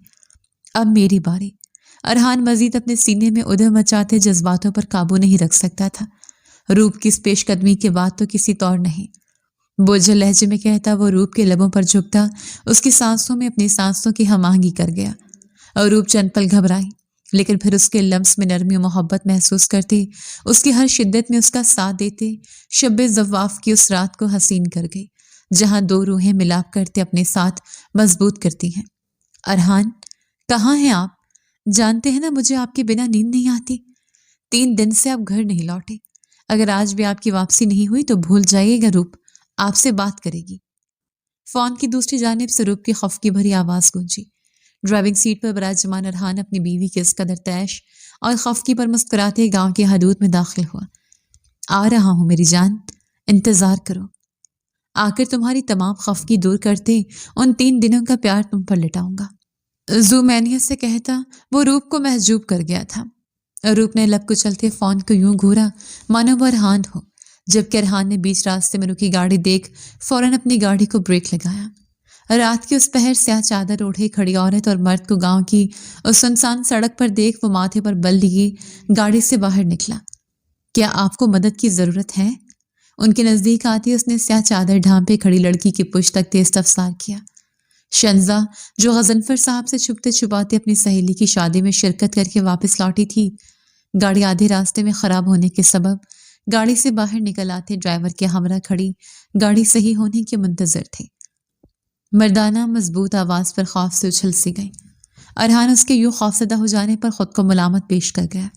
اب میری باری۔ ارحان مزید اپنے سینے میں ادھم مچاتے جذباتوں پر قابو نہیں رکھ سکتا تھا۔ روپ کی اس پیش قدمی کے بعد تو کسی طور نہیں۔ بوجھل لہجے میں کہتا وہ روپ کے لبوں پر جھکتا اس کی سانسوں میں اپنی سانسوں کی ہم آہنگی کر گیا، اور روپ چند پل گھبرائی، لیکن پھر اس کے لمس میں نرمی و محبت محسوس کرتے اس کی ہر شدت میں اس کا ساتھ دیتے شب زواف کی اس رات کو حسین کر گئی جہاں دو روحیں ملاپ کرتے اپنے ساتھ مضبوط کرتی ہیں۔ ارحان، کہاں ہیں آپ؟ جانتے ہیں نا مجھے آپ کے بنا نیند نہیں آتی۔ 3 دن سے آپ گھر نہیں لوٹے، اگر آج بھی آپ کی واپسی نہیں ہوئی تو بھول جائیے گا روپ آپ سے بات کرے گی۔ فون کی دوسری جانب سے روپ کی خفگی بھری آواز گونجی۔ ڈرائیونگ سیٹ پر براجمان ارحان اپنی بیوی کے اس قدر تیش اور خفگی پر مسکراتے گاؤں کے حدود میں داخل ہوا۔ آ رہا ہوں میری جان، انتظار کرو۔ آ کر تمہاری تمام خفگی دور کرتے ان 3 دنوں کا پیار تم پر لٹاؤں گا۔ زومینیت سے کہتا وہ روپ کو محجوب کر گیا تھا۔ روپ نے لب کچلتے فون کو یوں گھورا مانو وہ ارحان ہو، جبکہ ارحان نے بیچ راستے میں رکی گاڑی دیکھ فوراً اپنی گاڑی کو بریک لگایا۔ رات کی اس پہر سیاہ چادر اوڑھے کھڑی عورت اور مرد کو گاؤں کی اس سنسان سڑک پر دیکھ وہ ماتھے پر بل لیے گاڑی سے باہر نکلا۔ کیا آپ کو مدد کی ضرورت ہے؟ ان کے نزدیک آتی اس نے سیاہ چادر ڈھانپے کھڑی لڑکی کی پشت تک تیز استفسار کیا۔ شنزا، جو غضنفر صاحب سے چھپتے چھپاتے اپنی سہیلی کی شادی میں شرکت کر کے واپس لوٹی تھی، گاڑی آدھے راستے میں خراب ہونے کے سبب گاڑی سے باہر نکل آتے ڈرائیور کے ہمراہ کھڑی گاڑی صحیح ہونے کے منتظر تھے۔ مردانہ مضبوط آواز پر خوف سے اچھل سی گئی۔ ارحان اس کے یوں خوفزدہ ہو جانے پر خود کو ملامت پیش کر گیا۔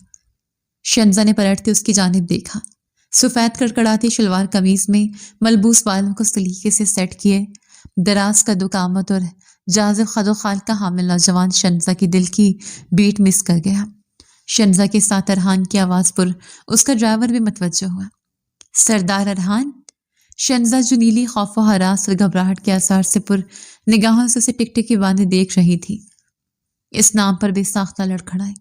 شنزا نے پلٹتے اس کی جانب دیکھا، سفید کڑکڑاتی شلوار قمیض میں ملبوس بالوں کو سلیقے سے سیٹ کیے دراز کا دکامت اور جازب خد و خال کا حامل نوجوان شنزا کی دل کی بیٹ مس کر گیا۔ شنزا کے ساتھ ارحان کی آواز پر اس کا ڈرائیور بھی متوجہ ہوا۔ سردار ارحان؟ شنزا جو نیلی خوف و ہراس اور گھبراہٹ کے آثار سے پر نگاہوں سے اسے ٹکٹکی باندھے دیکھ رہی تھی، اس نام پر بے ساختہ لڑکھڑائی۔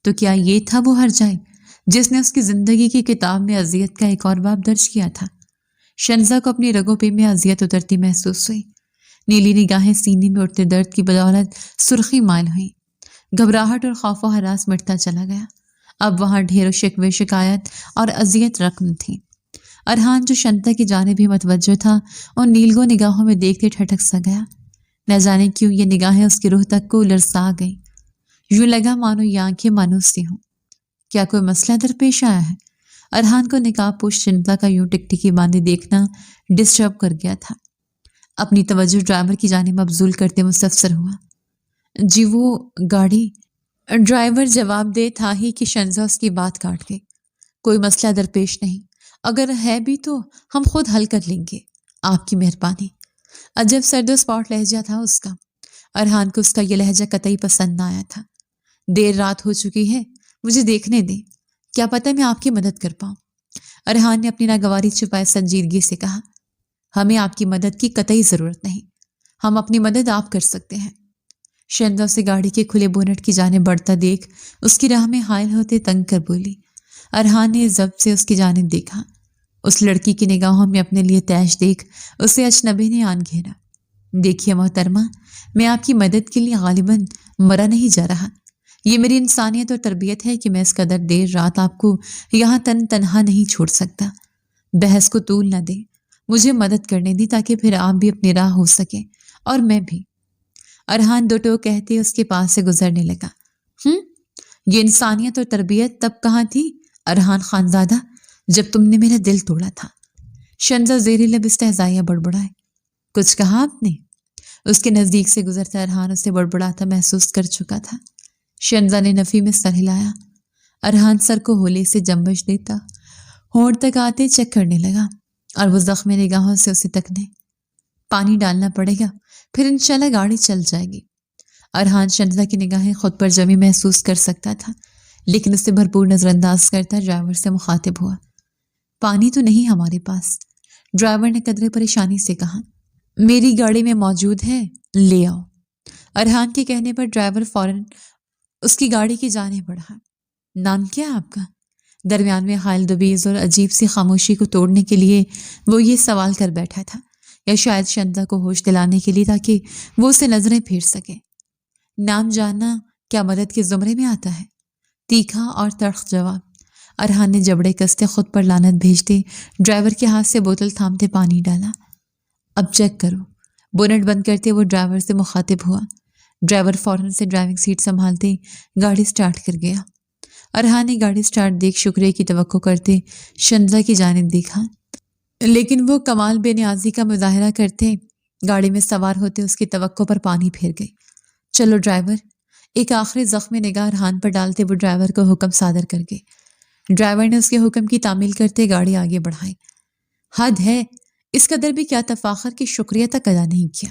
تو کیا یہ تھا وہ ہر جائے جس نے اس کی زندگی کی کتاب میں اذیت کا ایک اور باب درج کیا تھا؟ شنزا کو اپنی رگوں پہ میں اذیت اترتی محسوس ہوئی۔ نیلی نگاہیں سینے میں اٹھتے درد کی بدولت سرخی مائل ہوئی۔ گھبراہٹ اور خوف و ہراس مٹتا چلا گیا۔ اب وہاں ڈھیر و شکوے، شکایت اور اذیت رقم تھی۔ ارحان جو شنزا کی جانب بھی متوجہ تھا ان نیلگوں نگاہوں میں دیکھتے ٹھٹک سا گیا۔ نہ جانے کیوں یہ نگاہیں اس کی روح تک کو لرزا گئیں۔ یوں لگا مانو یہ آنکھیں مانوس سی ہوں۔ کیا کوئی مسئلہ درپیش آیا ہے؟ ارحان کو نقاب پوش شنزا کا یوں ٹکٹکی باندھے دیکھنا ڈسٹرب کر گیا تھا۔ اپنی توجہ ڈرائیور کی جانب مبذول کرتے مستفسر ہوا۔ جی وہ گاڑی۔ ڈرائیور جواب دے تھا ہی کہ شنزا اس کی بات کاٹ گئی۔ کوئی مسئلہ درپیش نہیں، اگر ہے بھی تو ہم خود حل کر لیں گے، آپ کی مہربانی۔ عجب سرد و اسپاٹ لہجہ تھا اس کا۔ ارحان کو اس کا یہ لہجہ قطعی پسند نہ آیا تھا۔ دیر رات ہو چکی ہے، مجھے دیکھنے دیں، کیا پتہ میں آپ کی مدد کر پاؤں۔ ارحان نے اپنی ناگواری چھپائے سنجیدگی سے کہا، ہمیں آپ کی مدد کی قطعی ضرورت نہیں، ہم اپنی مدد آپ کر سکتے ہیں۔ شنزا سے گاڑی کے کھلے بونٹ کی جانب بڑھتا دیکھ اس کی راہ میں حائل ہوتے تنگ کر بولی۔ ارحان نے ضبط سے اس کی جانب دیکھا۔ اس لڑکی کی نگاہوں میں اپنے لیے تیش دیکھ اسے اجنبی نے آن گھیرا۔ دیکھیے محترمہ، میں آپ کی مدد کے لیے غالباً مرا نہیں جا رہا۔ یہ میری انسانیت اور تربیت ہے کہ میں اس قدر دیر رات آپ کو یہاں تنہا نہیں چھوڑ سکتا۔ بحث کو طول نہ دیں، مجھے مدد کرنے دی تاکہ پھر آپ بھی اپنی راہ ہو سکے اور میں بھی۔ ارحان دو ٹوک کہتے اس کے پاس سے گزرنے لگا۔ یہ انسانیت اور تربیت تب کہاں تھی ارحان خانزادہ جب تم نے میرا دل توڑا تھا؟ شنزا زیر لب استہزائیہ بڑبڑائے۔ کچھ کہا آپ نے؟ اس کے نزدیک سے گزرتا ارحان اسے بڑبڑاتا محسوس کر چکا تھا۔ شنزا نے نفی میں سر ہلایا۔ ارحان سر کو ہولے سے جنبش دیتا ہونٹ تک آتے چیک کرنے لگا اور وہ زخمی نگاہوں سے اسے تکنے۔ پانی ڈالنا پڑے گا، پھر انشاءاللہ گاڑی چل جائے گی۔ ارحان شنزا کی نگاہیں خود پر جمی محسوس کر سکتا تھا، لیکن اسے بھرپور نظر انداز کرتا ڈرائیور سے مخاطب ہوا۔ پانی تو نہیں ہمارے پاس، ڈرائیور نے قدرے پریشانی سے کہا۔ میری گاڑی میں موجود ہے، لے آؤ۔ ارحان کے کہنے پر ڈرائیور فوراً اس کی گاڑی کی جانب بڑھا۔ نام کیا ہے آپ کا؟ درمیان میں حائل دوبیز اور عجیب سی خاموشی کو توڑنے کے لیے وہ یہ سوال کر بیٹھا تھا، یا شاید شنزا کو ہوش دلانے کے لیے تاکہ وہ اسے نظریں پھیر سکے۔ نام جاننا کیا مدد کے زمرے میں آتا ہے؟ تیکھا اور تلخ جواب۔ ارحان نے جبڑے کستے خود پر لعنت بھیجتے ڈرائیور کے ہاتھ سے بوتل تھامتے پانی ڈالا۔ اب چیک کرو۔ بونٹ بند کرتے وہ ڈرائیور سے مخاطب ہوا۔ ڈرائیور فوراً سے ڈرائیونگ سیٹ سنبھالتے گاڑی سٹارٹ کر گیا۔ ارحان نے گاڑی سٹارٹ دیکھ شکریہ کی توقع کرتے شنزا کی جانب دیکھا، لیکن وہ کمال بے نیازی کا مظاہرہ کرتے گاڑی میں سوار ہوتے اس کی توقع پر پانی پھیر گئی۔ چلو ڈرائیور، ایک آخری زخمی نگاہ ارحان پر ڈالتے وہ ڈرائیور کو حکم صادر کر گئے۔ ڈرائیور نے اس کے حکم کی تعمیل کرتے گاڑی آگے بڑھائی۔ حد ہے، اس قدر بھی کیا تفاخر کی شکریہ تک ادا نہیں کیا۔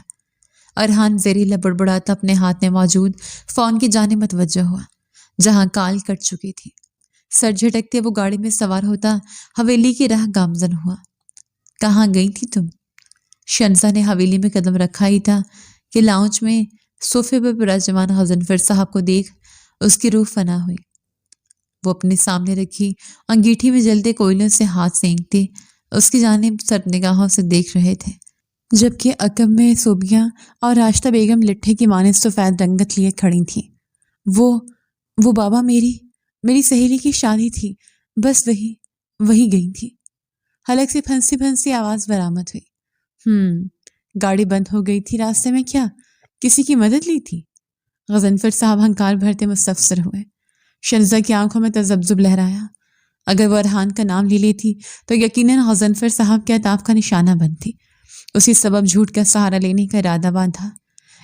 ارحان زہریلا بڑبڑاتا اپنے ہاتھ میں موجود فون کی جانب متوجہ ہوا جہاں کال کٹ چکی تھی۔ سر جھٹکتے وہ گاڑی میں سوار ہوتا حویلی کی راہ گامزن ہوا۔ کہاں گئی تھی تم؟ شنزا نے حویلی میں قدم رکھا ہی تھا کہ لاؤنج میں صوفے پر براجمان غضنفر صاحب کو دیکھ اس کی روح فنا ہوئی۔ وہ اپنے سامنے رکھی انگیٹھی میں جلتے کوئلوں سے ہاتھ سینکتے اس کی جانب سرد نگاہوں سے دیکھ رہے تھے، جبکہ عقب میں صوبیہ اور راشدہ بیگم لٹھے کی مانند سفید رنگت لیے کھڑی تھیں۔ وہ بابا میری سہیلی کی شادی تھی، بس وہی گئی تھی۔ حلق سے پھنسی پھنسی آواز برآمد ہوئی۔ گاڑی بند ہو گئی تھی راستے میں، کیا کسی کی مدد لی تھی؟ غضنفر صاحب ہنکار بھرتے مستفسر ہوئے۔ شنزا کی آنکھوں میں تذبذب لہرایا۔ اگر وہ ارحان کا نام لے لیتی تو یقیناً غضنفر صاحب کے عطاف کا نشانہ بنتی۔ اسی سبب جھوٹ کا سہارا لینے کا ارادہ باندھا،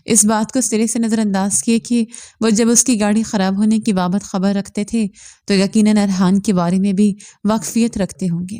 اس بات کو سرے سے نظر انداز کیے کہ وہ جب اس کی گاڑی خراب ہونے کی بابت خبر رکھتے تھے تو یقیناً ارحان کے بارے میں بھی واقفیت رکھتے ہوں گے۔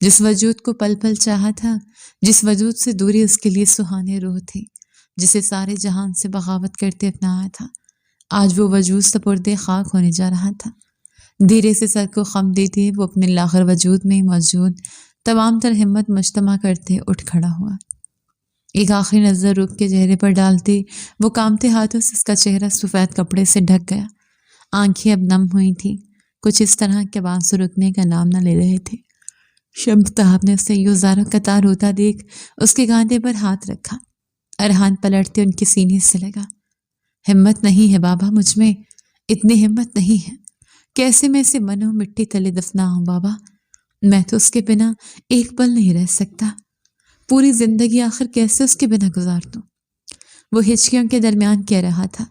جس وجود کو پل پل چاہا تھا، جس وجود سے دوری اس کے لیے سہانے روح تھی، جسے سارے جہان سے بغاوت کرتے اپنایا تھا، آج وہ وجود سپردے خاک ہونے جا رہا تھا۔ دھیرے سے سر کو خم دیتے وہ اپنے لاغر وجود میں موجود تمام تر ہمت مجتمع کرتے اٹھ کھڑا ہوا۔ ایک آخری نظر روپ کے چہرے پر ڈالتے وہ کامتے ہاتھوں سے اس کا چہرہ سفید کپڑے سے ڈھک گیا۔ آنکھیں اب نم ہوئی تھیں، کچھ اس طرح کے بانسو رکنے کا نام نہ لے رہے تھے۔ شمس صاحب نے اسے یوں زاروں قطار روتا دیکھ اس کے گاندے پر ہاتھ رکھا۔ ارحان پلٹتے ان کے سینے سے لگا۔ ہمت نہیں ہے بابا مجھ میں، اتنی ہمت نہیں ہے، کیسے میں اسے منو مٹی تلے دفنا ہوں بابا، میں تو اس کے بنا ایک پل نہیں رہ سکتا، پوری زندگی آخر کیسے اس کے بنا گزار دوں۔ وہ ہچکیوں کے درمیان کہہ رہا تھا،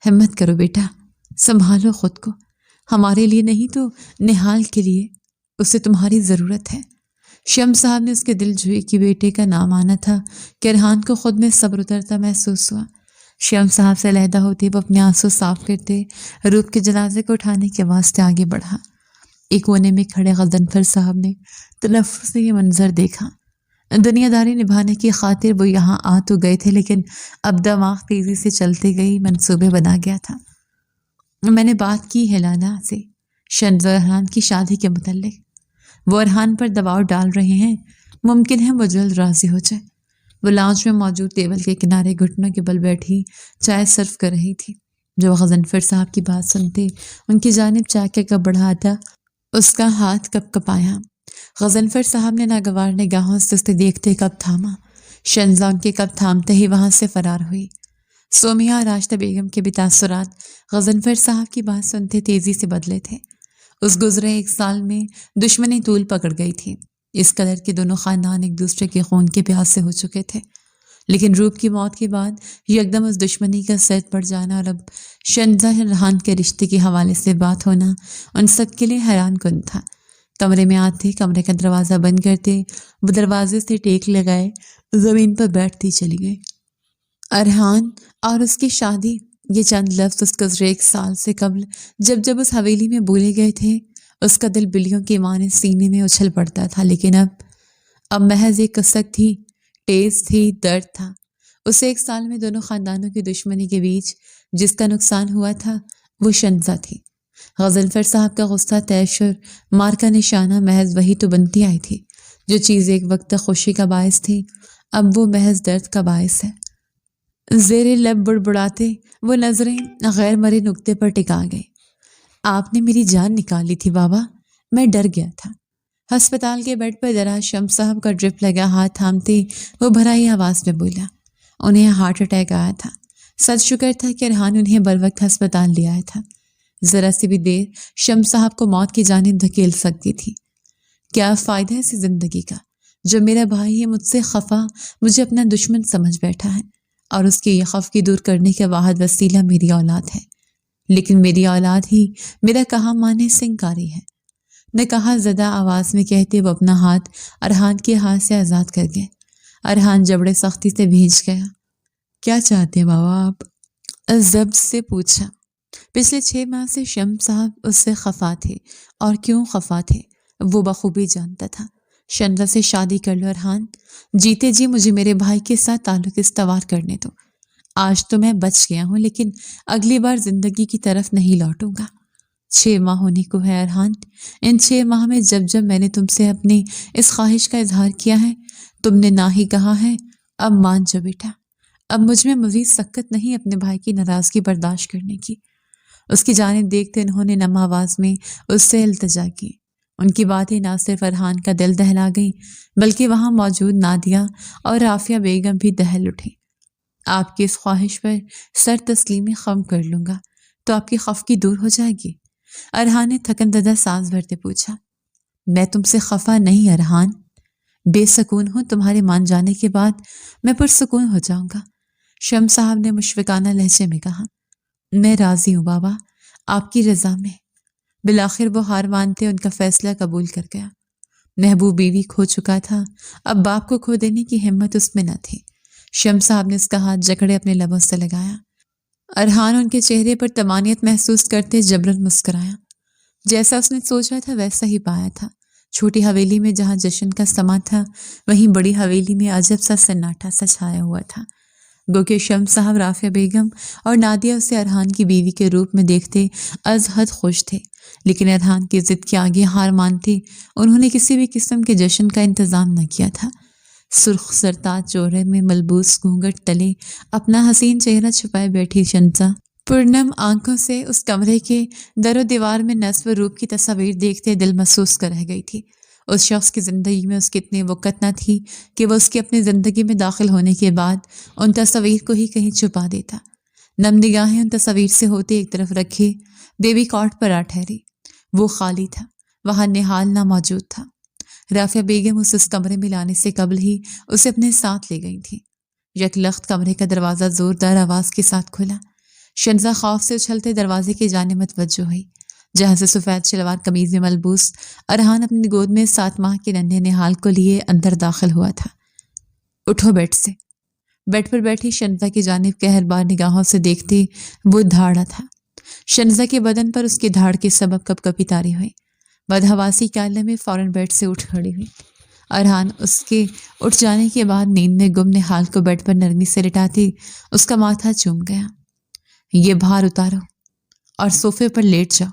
ہمت کرو بیٹا، سنبھالو خود کو، ہمارے لیے نہیں تو نہال کے لیے، اسے تمہاری ضرورت ہے۔ شمس صاحب نے اس کے دل جوئی کہ بیٹے کا نام آنا تھا کہ ارحان کو خود میں صبر اترتا محسوس ہوا۔ شمس صاحب سے علیحدہ ہوتے وہ اپنے آنسو صاف کرتے روپ کے جنازے کو اٹھانے کے واسطے آگے بڑھا۔ ایک کونے میں کھڑے غضنفر صاحب نے تلفظ سے یہ منظر دیکھا۔ دنیا داری نبھانے کی خاطر وہ یہاں آ تو گئے تھے، لیکن اب دماغ تیزی سے چلتے گئی منصوبے بنا گیا تھا۔ میں نے بات کی ہے لالا سے شنز اور ارحان کی شادی کے متعلق، وہ ارحان پر دباؤ ڈال رہے ہیں، ممکن ہے وہ جلد راضی ہو جائے۔ وہ لاؤنج میں موجود ٹیبل کے کنارے گھٹنوں کے بل بیٹھی چائے سرو کر رہی تھی۔ جو غضنفر صاحب کی بات سنتے ان کی جانب چائے کا کپ بڑھاتا، اس کا ہاتھ کپ کپایا۔ غضنفر صاحب نے ناگوار نگاہوں سے اسے دیکھتے کپ تھاما۔ شنزا ان کے کپ تھامتے ہی وہاں سے فرار ہوئی۔ سومیا اور راشدہ بیگم کے بھی تاثرات غضنفر صاحب کی بات سنتے تیزی سے بدلے تھے۔ اس گزرے ایک سال میں دشمنی طول پکڑ گئی تھی، اس قدر کہ دونوں خاندان ایک دوسرے کے خون کے پیاسے ہو چکے تھے۔ لیکن روپ کی موت کے بعد یکدم اس دشمنی کا سر پڑ جانا اور اب شنزا ارحان کے رشتے کے حوالے سے بات ہونا ان سب کے لیے حیران کن تھا۔ کمرے میں آتے، کمرے کا دروازہ بند کرتے وہ دروازے سے ٹیک لگائے زمین پر بیٹھتی چلی گئی۔ ارحان اور اس کی شادی، یہ چند لفظ اس گزرے ایک سال سے قبل جب اس حویلی میں بولے گئے تھے، اس کا دل بلیوں کے معنی سینے میں اچھل پڑتا تھا، لیکن اب محض ایک کسک تھی، ٹیز تھی، درد تھا۔ اسے ایک سال میں دونوں خاندانوں کی دشمنی کے بیچ جس کا نقصان ہوا تھا وہ شنزا تھی۔ غضنفر صاحب کا غصہ، طیش اور مار کا نشانہ محض وہی تو بنتی آئی تھی۔ جو چیز ایک وقت خوشی کا باعث تھی، اب وہ محض درد کا باعث ہے۔ زیر لب بڑبڑاتے وہ نظریں غیر مرے نقطے پر ٹکا گئی۔ آپ نے میری جان نکالی تھی بابا، میں ڈر گیا تھا۔ ہسپتال کے بیڈ پر ذرا شمس صاحب کا ڈرپ لگا ہاتھ تھامتے وہ بھرائی آواز میں بولا، انہیں ہارٹ اٹیک آیا تھا، سچ شکر تھا کہ ارحان انہیں بروقت ہسپتال لے آیا تھا، ذرا سی بھی دیر شمس صاحب کو موت کی جانب دھکیل سکتی تھی۔ کیا فائدہ ہے اسی زندگی کا جو میرا بھائی ہے مجھ سے خفا مجھے اپنا دشمن سمجھ بیٹھا ہے، اور اس کی یہ خفگی دور کرنے کا واحد وسیلہ میری اولاد ہے، لیکن میری اولاد ہی میرا کہا مانے سے انکاری ہے۔ نے کہا زدہ آواز میں کہتے وہ اپنا ہاتھ ارحان کے ہاتھ سے آزاد کر گئے۔ ارحان جبڑے سختی سے بھیج گیا۔ کیا چاہتے ہیں بابا آپ؟ ضبط سے پوچھا۔ پچھلے 6 ماہ سے شمس صاحب اس سے خفا تھے، اور کیوں خفا تھے وہ بخوبی جانتا تھا۔ شنزا سے شادی کر لو ارحان، جیتے جی مجھے میرے بھائی کے ساتھ تعلق استوار کرنے دو۔ آج تو میں بچ گیا ہوں، لیکن اگلی بار زندگی کی طرف نہیں لوٹوں گا۔ 6 ماہ ہونے کو ہے ارحان، ان 6 ماہ میں جب میں نے تم سے اپنی اس خواہش کا اظہار کیا ہے تم نے نہ ہی کہا ہے۔ اب مان جا بیٹا، اب مجھ میں مزید سکت نہیں اپنے بھائی کی ناراضگی برداشت کرنے کی۔ اس کی جانب دیکھتے انہوں نے نم آواز میں اس سے التجا کی۔ ان کی باتیں نہ صرف ارحان کا دل دہلا گئی، بلکہ وہاں موجود نادیہ اور رافیہ بیگم بھی دہل اٹھی۔ آپ کی اس خواہش پر سر تسلیمی خم کر لوں گا تو آپ کی خفگی دور ہو جائے گی؟ ارحان نے تھکن زدہ سانس بھرتے پوچھا۔ میں تم سے خفا نہیں ارحان، بے سکون ہوں، تمہارے مان جانے کے بعد میں پرسکون ہو جاؤں گا۔ شمس صاحب نے مشفقانہ لہجے میں کہا۔ میں راضی ہوں بابا، آپ کی رضا میں۔ بالآخر وہ ہار مانتے ان کا فیصلہ قبول کر گیا۔ محبوب بیوی کھو چکا تھا، اب باپ کو کھو دینے کی ہمت اس میں نہ تھی۔ شمس صاحب نے اس کا ہاتھ جکڑے اپنے لبوں سے لگایا۔ ارحان ان کے چہرے پر طمانیت محسوس کرتے جبراً مسکرایا۔ جیسا اس نے سوچا تھا ویسا ہی پایا تھا۔ چھوٹی حویلی میں جہاں جشن کا سما تھا، وہیں بڑی حویلی میں عجب سا سناٹا سا چھایا ہوا تھا۔ گو کہ شمس صاحب رافعہ بیگم اور نادیہ اسے ارحان کی بیوی کے روپ میں دیکھتے از حد خوش تھے، لیکن ارحان کی ضد کے آگے ہار مانتے انہوں نے کسی بھی قسم کے جشن کا انتظام نہ کیا تھا۔ سرخ سرتاج جوڑے میں ملبوس گھونگھٹ تلے اپنا حسین چہرہ چھپائے بیٹھی شنزا پرنم آنکھوں سے اس کمرے کے در و دیوار میں نصب روپ کی تصاویر دیکھتے دل محسوس کر رہ گئی تھی۔ اس شخص کی زندگی میں اس کی اتنی وقت نہ تھی کہ وہ اس کی اپنی زندگی میں داخل ہونے کے بعد ان تصاویر کو ہی کہیں چھپا دیتا۔ نم نگاہیں ان تصاویر سے ہوتے ایک طرف رکھے دیوی کاٹ پر آ ٹھہری۔ وہ خالی تھا، وہاں نہال نہ موجود تھا۔ رافعہ بیگم اس کمرے میں لانے سے قبل ہی اسے اپنے ساتھ لے گئی تھی۔ یک لخت کمرے کا دروازہ زوردار آواز کے ساتھ کھلا۔ شنزا خوف سے اچھلتے دروازے کی جانب متوجہ ہوئی، جہاں سے سفید شلوار قمیض میں ملبوس ارحان اپنی گود میں 7 ماہ کے ننھے نہال کو لیے اندر داخل ہوا تھا۔ اٹھو بیڈ سے۔ بیڈ پر بیٹھی شنزا کی جانب قہربار نگاہوں سے دیکھتے وہ دھاڑا تھا۔ شنزا کے بدن پر اس کی دھاڑ کے سبب کپ کپی طاری ہوئی۔ بدحواسی کے عالم میں فوراً بیڈ سے اٹھ کھڑی ہوئی۔ ارحان اس کے اٹھ جانے کے بعد نیند میں گم نہال کو بیڈ پر نرمی سے لٹاتی اس کا ماتھا چوم گیا۔ یہ بھار اتارو اور صوفے پر لیٹ جاؤ۔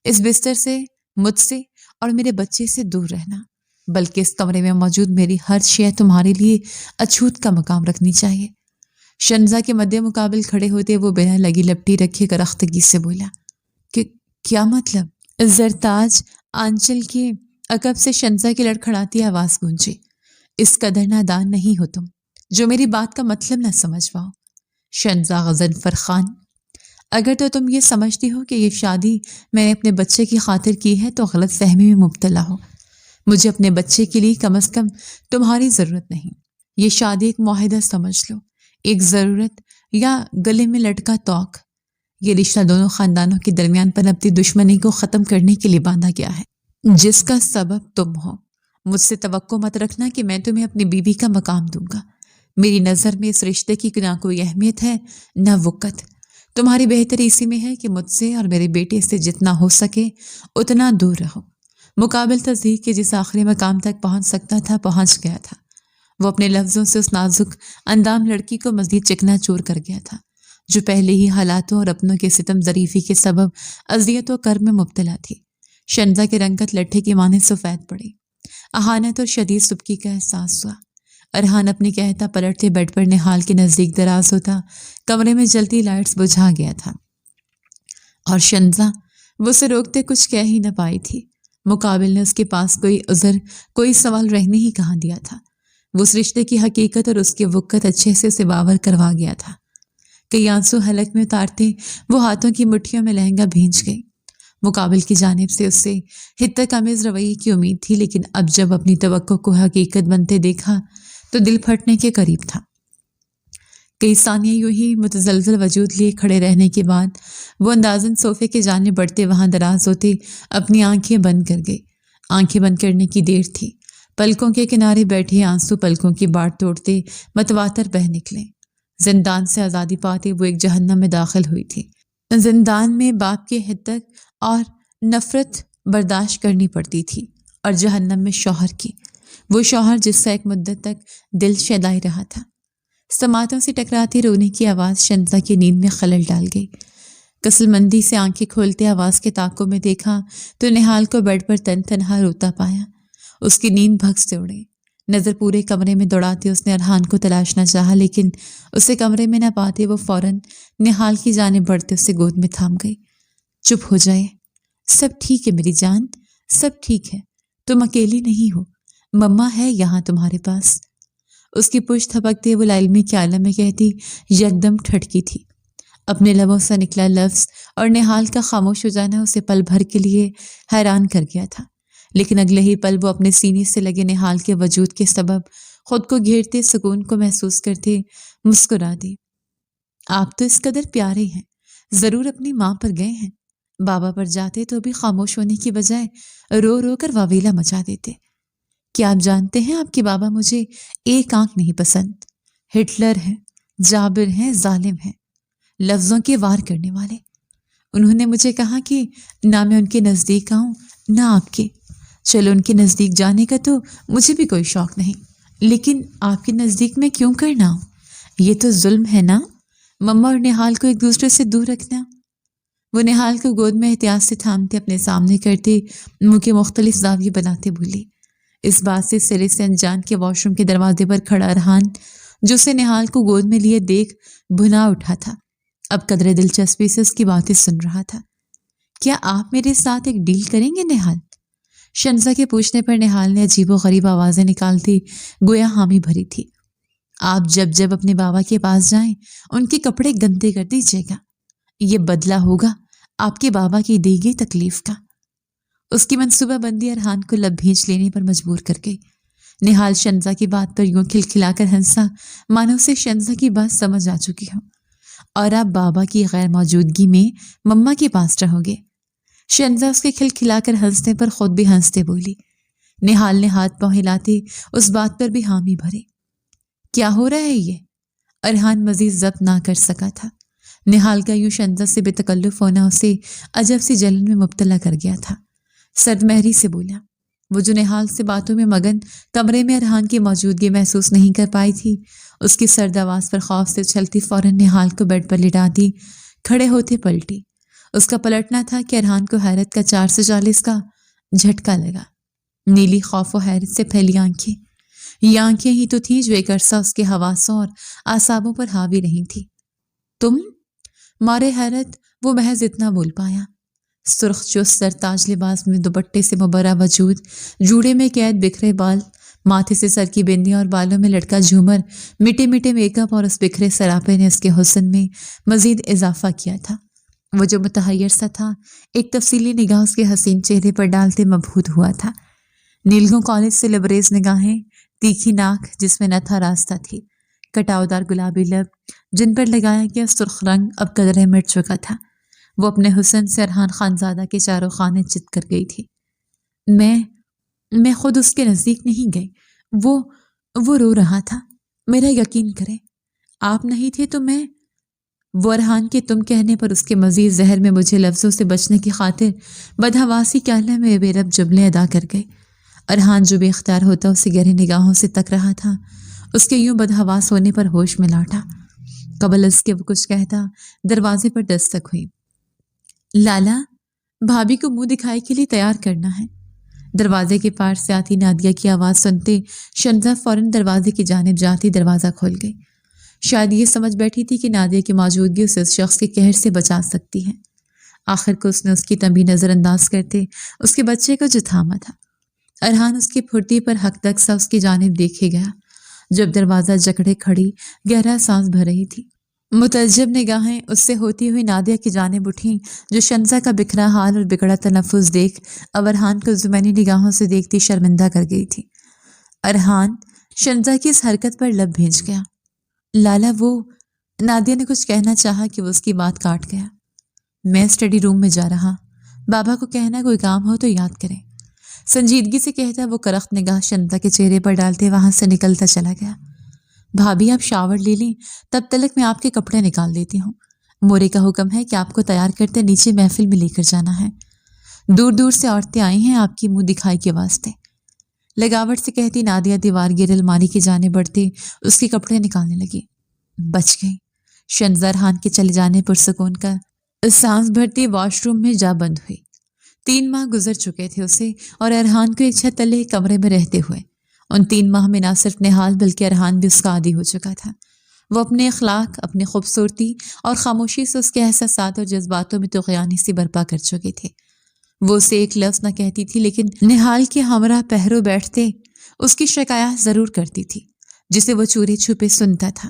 اس بستر سے، مجھ سے اور میرے بچے سے دور رہنا، بلکہ اس کمرے میں موجود میری ہر شے تمہارے لیے اچھوت کا مقام رکھنی چاہیے۔ شنزا کے مد مقابل کھڑے ہوتے وہ بنا لگی لپٹی رکھے کرختگی سے بولا، کہ کیا مطلب؟ زرتاج آنچل کے عقب سے شنزا کی لڑکھڑاتی آواز گونجی۔ اس قدر نادان نہیں ہو تم جو میری بات کا مطلب نہ سمجھ پاؤ۔ شنزا غضنفر خان، اگر تو تم یہ سمجھتی ہو کہ یہ شادی میں نے اپنے بچے کی خاطر کی ہے تو غلط فہمی میں مبتلا ہو۔ مجھے اپنے بچے کے لیے کم از کم تمہاری ضرورت نہیں۔ یہ شادی ایک معاہدہ سمجھ لو، ایک ضرورت یا گلے میں لٹکا توق۔ یہ رشتہ دونوں خاندانوں کے درمیان پنپتی دشمنی کو ختم کرنے کے لیے باندھا گیا ہے، جس کا سبب تم ہو۔ مجھ سے توقع مت رکھنا کہ میں تمہیں اپنی بیوی کا مقام دوں گا۔ میری نظر میں اس رشتے کی نہ کوئی اہمیت ہے نہ وقت۔ تمہاری بہتری اسی میں ہے کہ مجھ سے اور میرے بیٹے سے جتنا ہو سکے اتنا دور رہو۔ مقابل تصدیق کے جس آخری مقام تک پہنچ سکتا تھا پہنچ گیا تھا۔ وہ اپنے لفظوں سے اس نازک اندام لڑکی کو مزید چکنا چور کر گیا تھا، جو پہلے ہی حالاتوں اور اپنوں کے ستم ظریفی کے سبب اذیت و کرب میں مبتلا تھی۔ شنزا کے رنگت لٹھے کی مانند سفید پڑی۔ اہانت اور شدید سبکی کا احساس ہوا۔ ارحان اپنی کہتا پلٹتے بیڈ پر نہال کے نزدیک دراز ہوتا۔ کمرے میں جلتی لائٹس بجھا گیا تھا اور شنزا وہ اسے روکتے کچھ کہہ ہی نہ پائی تھی۔ مقابل نے اس کے پاس کوئی عذر، کوئی سوال رہنے ہی کہاں دیا تھا۔ وہ اس رشتے کی حقیقت اور اس کے وقت اچھے سے اسے باور کروا گیا تھا۔ کئی آنسو حلق میں اتارتے وہ ہاتھوں کی مٹھیوں میں لہنگا بھیج گئی۔ مقابل کی جانب سے اس سے حدت آمیز رویے کی امید تھی، لیکن اب جب اپنی توقع کو حقیقت بنتے دیکھا تو دل پھٹنے کے قریب تھا۔ کئی ثانیے یوں ہی متزلزل وجود لیے کھڑے رہنے کے بعد وہ اندازن صوفے کے جانب بڑھتے وہاں دراز ہوتے اپنی آنکھیں بند کر گئی۔ آنکھیں بند کرنے کی دیر تھی، پلکوں کے کنارے بیٹھے آنسو پلکوں کی باڑ توڑتے متواتر بہہ نکلے۔ زندان سے آزادی پاتے وہ ایک جہنم میں داخل ہوئی تھی۔ زندان میں باپ کی حدت اور نفرت برداشت کرنی پڑتی تھی، اور جہنم میں شوہر کی، وہ شوہر جس کا ایک مدت تک دل شیدائی رہا تھا۔ سماعتوں سے ٹکراتی رونے کی آواز شنزا کی نیند میں خلل ڈال گئی۔ کسل مندی سے آنکھیں کھولتے آواز کے تعاقب میں دیکھا تو نہال کو بیڈ پر تنہا روتا پایا۔ اس کی نیند بھگ سے اڑی۔ نظر پورے کمرے میں دوڑاتے اس نے ارحان کو تلاشنا چاہا، لیکن اسے کمرے میں نہ پاتے وہ فوراً نہال کی جانب بڑھتے اسے گود میں تھام گئی۔ چپ ہو جائے، سب ٹھیک ہے میری جان، سب ٹھیک ہے، تم اکیلی نہیں ہو، مما ہے یہاں تمہارے پاس۔ اس کی پشت تھپکتے وہ لاعلمی کے عالم میں کہتی یکدم ٹھٹکی تھی۔ اپنے لبوں سے نکلا لفظ اور نہال کا خاموش ہو جانا اسے پل بھر کے لیے حیران کر گیا تھا، لیکن اگلے ہی پل وہ اپنے سینے سے لگے نہال کے وجود کے سبب خود کو گھیرتے سکون کو محسوس کرتے مسکرا دی۔ آپ تو اس قدر پیارے ہیں، ضرور اپنی ماں پر گئے ہیں۔ بابا پر جاتے تو بھی خاموش ہونے کی بجائے رو رو کر واویلا مچا دیتے۔ کیا آپ جانتے ہیں آپ کے بابا مجھے ایک آنکھ نہیں پسند، ہٹلر ہیں، جابر ہیں، ظالم ہیں، لفظوں کے وار کرنے والے۔ انہوں نے مجھے کہا کہ نہ میں ان کے نزدیک آؤں نہ آپ کے، چلو ان کے نزدیک جانے کا تو مجھے بھی کوئی شوق نہیں، لیکن آپ کے نزدیک میں کیوں کرنا ہوں؟ یہ تو ظلم ہے نا، مما اور نہال کو ایک دوسرے سے دور رکھنا۔ وہ نہال کو گود میں احتیاط سے تھامتے اپنے سامنے کرتے منہ کے مختلف زاویے بناتے بولی۔ اس بات سے سرے سے انجان کے واش روم کے دروازے پر کھڑا ارحان، جو اسے نہال کو گود میں لیے دیکھ بھنا اٹھا تھا، اب قدرے دلچسپی سے اس کی باتیں سن رہا تھا۔ کیا آپ میرے ساتھ ایک ڈیل کریں گے نہال؟ شنزا کے پوچھنے پر نہال نے عجیب و غریب آوازیں نکالتی گویا حامی بھری تھی۔ آپ جب جب اپنے بابا کے پاس جائیں ان کے کپڑے گندے کر دیجیے گا، یہ بدلہ ہوگا آپ کے بابا کی دی گئی تکلیف کا۔ اس کی منصوبہ بندی ارحان کو لب بھینچ لینے پر مجبور کر گئی۔ نہال شنزا کی بات پر یوں کھلکھلا کر ہنسا مانو اسے شنزا کی بات سمجھ آ چکی ہو، اور آپ بابا کی غیر موجودگی میں مما کے پاس رہو گے۔ شنزا اس کے کھلکھلا کر ہنسنے پر خود بھی ہنستے بولی۔ نہال نے ہاتھ پاؤں ہلاتے اس بات پر بھی حامی بھرے۔ کیا ہو رہا ہے یہ؟ ارحان مزید ضبط نہ کر سکا تھا۔ نہال کا یوں شنزا سے بے تکلف ہونا اسے عجب سی جلن میں مبتلا کر گیا تھا۔ سرد مہری سے بولا۔ وہ جو نہال سے باتوں میں مگن کمرے میں ارحان کی موجودگی محسوس نہیں کر پائی تھی، اس کی سرد آواز پر خوف سے اچھلتی فوراً نہال کو بیڈ پر لٹا دی، کھڑے ہوتے پلٹی۔ اس کا پلٹنا تھا کہ ارحان کو حیرت کا 440 کا جھٹکا لگا۔ نیلی خوف و حیرت سے پھیلی آنکھیں، یہ آنکھیں ہی تو تھیں جو ایک عرصہ اس کے حواسوں اور اعصابوں پر حاوی رہی تھی۔ تم؟ مارے حیرت وہ محض اتنا بول پایا۔ سرخ چست سرتاج لباس میں دوپٹے سے مبرہ وجود، جوڑے میں قید بکھرے بال، ماتھے سے سر کی بندیاں اور بالوں میں لٹکا جھومر، میٹے میٹے میک اپ اور اس بکھرے سراپے نے اس کے حسن میں مزید اضافہ کیا تھا۔ وہ جو متحیر سا تھا، ایک تفصیلی نگاہ اس کے حسین چہرے پر ڈالتے مبہوت ہوا تھا۔ نیلگوں کالج سے لبریز نگاہیں، تیکھی ناک جس میں نتھا راستہ تھی، کٹاؤدار گلابی لب جن پر لگایا گیا سرخ رنگ اب قدرے مٹ چکا تھا۔ وہ اپنے حسن سے ارحان خانزادہ کے چاروں خانے چت کر گئی تھی۔ میں خود اس کے نزدیک نہیں گئی، وہ رو رہا تھا، میرا یقین کریں، آپ نہیں تھے تو میں۔ وہ ارحان کے تم کہنے پر اس کے مزید زہر میں مجھے لفظوں سے بچنے کی خاطر بدحواسی کہنے میں بے رب جملے ادا کر گئے۔ ارحان جو بے اختیار ہوتا اسے گہری نگاہوں سے تک رہا تھا، اس کے یوں بدحواس ہونے پر ہوش میں لاٹا۔ قبل اس کے وہ کچھ کہتا دروازے پر دستک ہوئی۔ لالا، بھابھی کو منہ دکھائی کے لیے تیار کرنا ہے۔ دروازے کے پار سے آتی نادیہ کی آواز سنتے شنزا فوراً دروازے کی جانب جاتی دروازہ کھول گئی۔ شاید یہ سمجھ بیٹھی تھی کہ نادیہ کی موجودگی اسے اس شخص کے قہر سے بچا سکتی ہے۔ آخر کو اس نے اس کی تنبیہ نظر انداز کرتے اس کے بچے کو جو تھاما تھا۔ ارحان اس کی پھرتی پر حق تک سا اس کی جانب دیکھے گیا، جب دروازہ جکڑے کھڑی گہرا سانس بھر رہی تھی۔ متعجب نگاہیں اس سے ہوتی ہوئی نادیہ کی جانب اٹھیں، جو شنزا کا بکھرا حال اور بگڑا تنفس دیکھ اب ارحان کو زمینی نگاہوں سے دیکھتی شرمندہ کر گئی تھی۔ ارحان شنزا کی اس حرکت پر لب بھیج گیا۔ لالا، وہ نادیہ نے کچھ کہنا چاہا کہ وہ اس کی بات کاٹ گیا۔ میں اسٹڈی روم میں جا رہا، بابا کو کہنا کوئی کام ہو تو یاد کریں۔ سنجیدگی سے کہتا وہ کرخت نگاہ شنزا کے چہرے پر ڈالتے وہاں سے نکلتا چلا گیا۔ بھابھی آپ شاور لے لیں، تب تلک میں آپ کے کپڑے نکال دیتی ہوں۔ مورے کا حکم ہے کہ آپ کو تیار کرتے نیچے محفل میں لے کر جانا ہے۔ دور دور سے عورتیں آئی ہیں آپ کی منہ دکھائی کے واسطے۔ لگاوٹ سے کہتی نادیہ دیوار گیر الماری کی جانب بڑھتے اس کے کپڑے نکالنے لگی۔ بچ گئی۔ شنزا ارحان کے چلے جانے پرسکون کا سانس بھرتی واش روم میں جا بند ہوئی۔ 3 ماہ گزر چکے تھے اسے اور ارحان کو ایک چھت تلے ایک کمرے میں رہتے ہوئے۔ ان 3 ماہ میں نہ صرف نہال بلکہ ارحان بھی اس کا عادی ہو چکا تھا۔ وہ اپنے اخلاق، اپنی خوبصورتی اور خاموشی سے اس کے احساسات اور جذباتوں میں طغیانی سی برپا کر چکے تھے۔ وہ اسے ایک لفظ نہ کہتی تھی، لیکن نہال کے ہمراہ پہرو بیٹھتے اس کی شکایات ضرور کرتی تھی، جسے وہ چورے چھپے سنتا تھا۔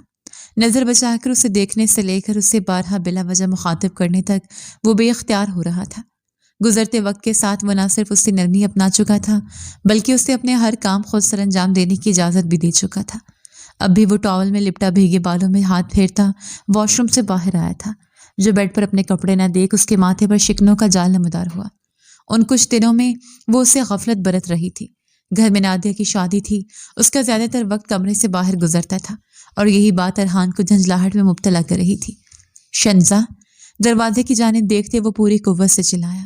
نظر بچا کر اسے دیکھنے سے لے کر اسے بارہا بلا وجہ مخاطب کرنے تک وہ بے اختیار ہو رہا تھا۔ گزرتے وقت کے ساتھ وہ نہ صرف اس سے نرمی اپنا چکا تھا، بلکہ اسے اپنے ہر کام خود سر انجام دینے کی اجازت بھی دے چکا تھا۔ اب بھی وہ ٹاول میں لپٹا بھیگے بالوں میں ہاتھ پھیرتا واش روم سے باہر آیا تھا، جو بیڈ پر اپنے کپڑے نہ دیکھ اس کے ماتھے پر شکنوں کا جال نمودار ہوا۔ ان کچھ دنوں میں وہ اسے غفلت برت رہی تھی۔ گھر میں نادیہ کی شادی تھی، اس کا زیادہ تر وقت کمرے سے باہر گزرتا تھا، اور یہی بات ارحان کو جھنجھلاہٹ میں مبتلا کر رہی تھی۔ شنزا، دروازے کی جانب دیکھتے وہ پوری قوت سے چلایا۔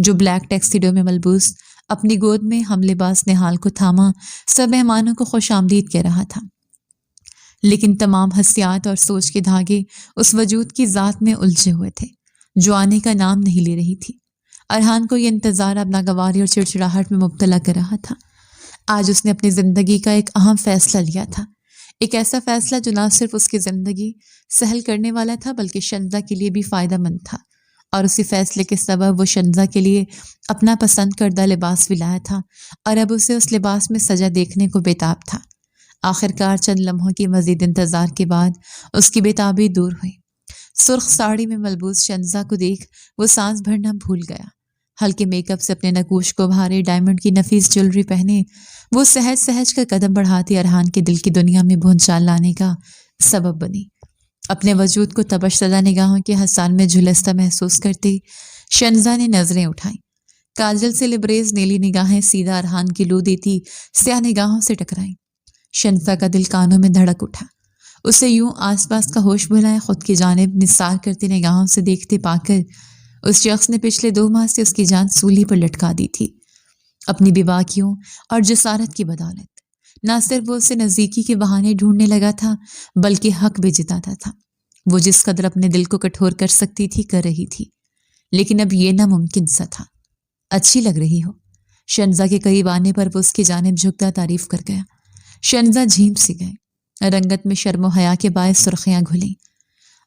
جو بلیک ٹیکسیڈو میں ملبوس اپنی گود میں ہم لباس نہال کو تھاما سب مہمانوں کو خوش آمدید کہہ رہا تھا، لیکن تمام حسیات اور سوچ کے دھاگے اس وجود کی ذات میں الجھے ہوئے تھے جو آنے کا نام نہیں لے رہی تھی۔ ارحان کو یہ انتظار اب ناگواری اور چڑچڑاہٹ میں مبتلا کر رہا تھا۔ آج اس نے اپنی زندگی کا ایک اہم فیصلہ لیا تھا، ایک ایسا فیصلہ جو نہ صرف اس کی زندگی سہل کرنے والا تھا بلکہ شنزا کے لیے بھی فائدہ مند تھا، اور اسی فیصلے کے سبب وہ شنزا کے لیے اپنا پسند کردہ لباس بھی لایا تھا اور اب اسے اس لباس میں سجا دیکھنے کو بےتاب تھا۔ آخرکار چند لمحوں کی مزید انتظار کے بعد اس کی بےتابی دور ہوئی۔ سرخ ساڑی میں ملبوس شنزا کو دیکھ وہ سانس بھرنا بھول گیا۔ ہلکے میک اپ سے اپنے نگوش کو بھارے ڈائمنڈ کی نفیس جویلری پہنے وہ سہج سہج کا قدم بڑھاتی ارحان کے دل کی دنیا میں بھونچال لانے کا سبب بنی۔ اپنے وجود کو تبش زدہ نگاہوں کے حصار میں جھلستا محسوس کرتی شنزا نے نظریں اٹھائیں۔ کاجل سے لبریز نیلی نگاہیں سیدھا ارحان کی لو دیتی سیاہ نگاہوں سے ٹکرائیں۔ شنزا کا دل کانوں میں دھڑک اٹھا۔ اسے یوں آس پاس کا ہوش بھلائے خود کی جانب نثار کرتی نگاہوں سے دیکھتے پا کر اس شخص نے پچھلے 2 ماہ سے اس کی جان سولی پر لٹکا دی تھی۔ اپنی بیباکیوں اور جسارت کی بدولت نہ صرف وہ اسے نزدیکی کے بہانے ڈھونڈنے لگا تھا بلکہ حق بھی جتاتا تھا۔ وہ جس قدر اپنے دل کو کٹھور کر سکتی تھی کر رہی تھی، لیکن اب یہ ناممکن سا تھا۔ اچھی لگ رہی ہو۔ شنزا کے قریب آنے پر وہ اس کی جانب جھکتا تعریف کر گیا۔ شنزا جھیم سی گئے۔ رنگت میں شرم و حیا کے باعث سرخیاں گھلیں۔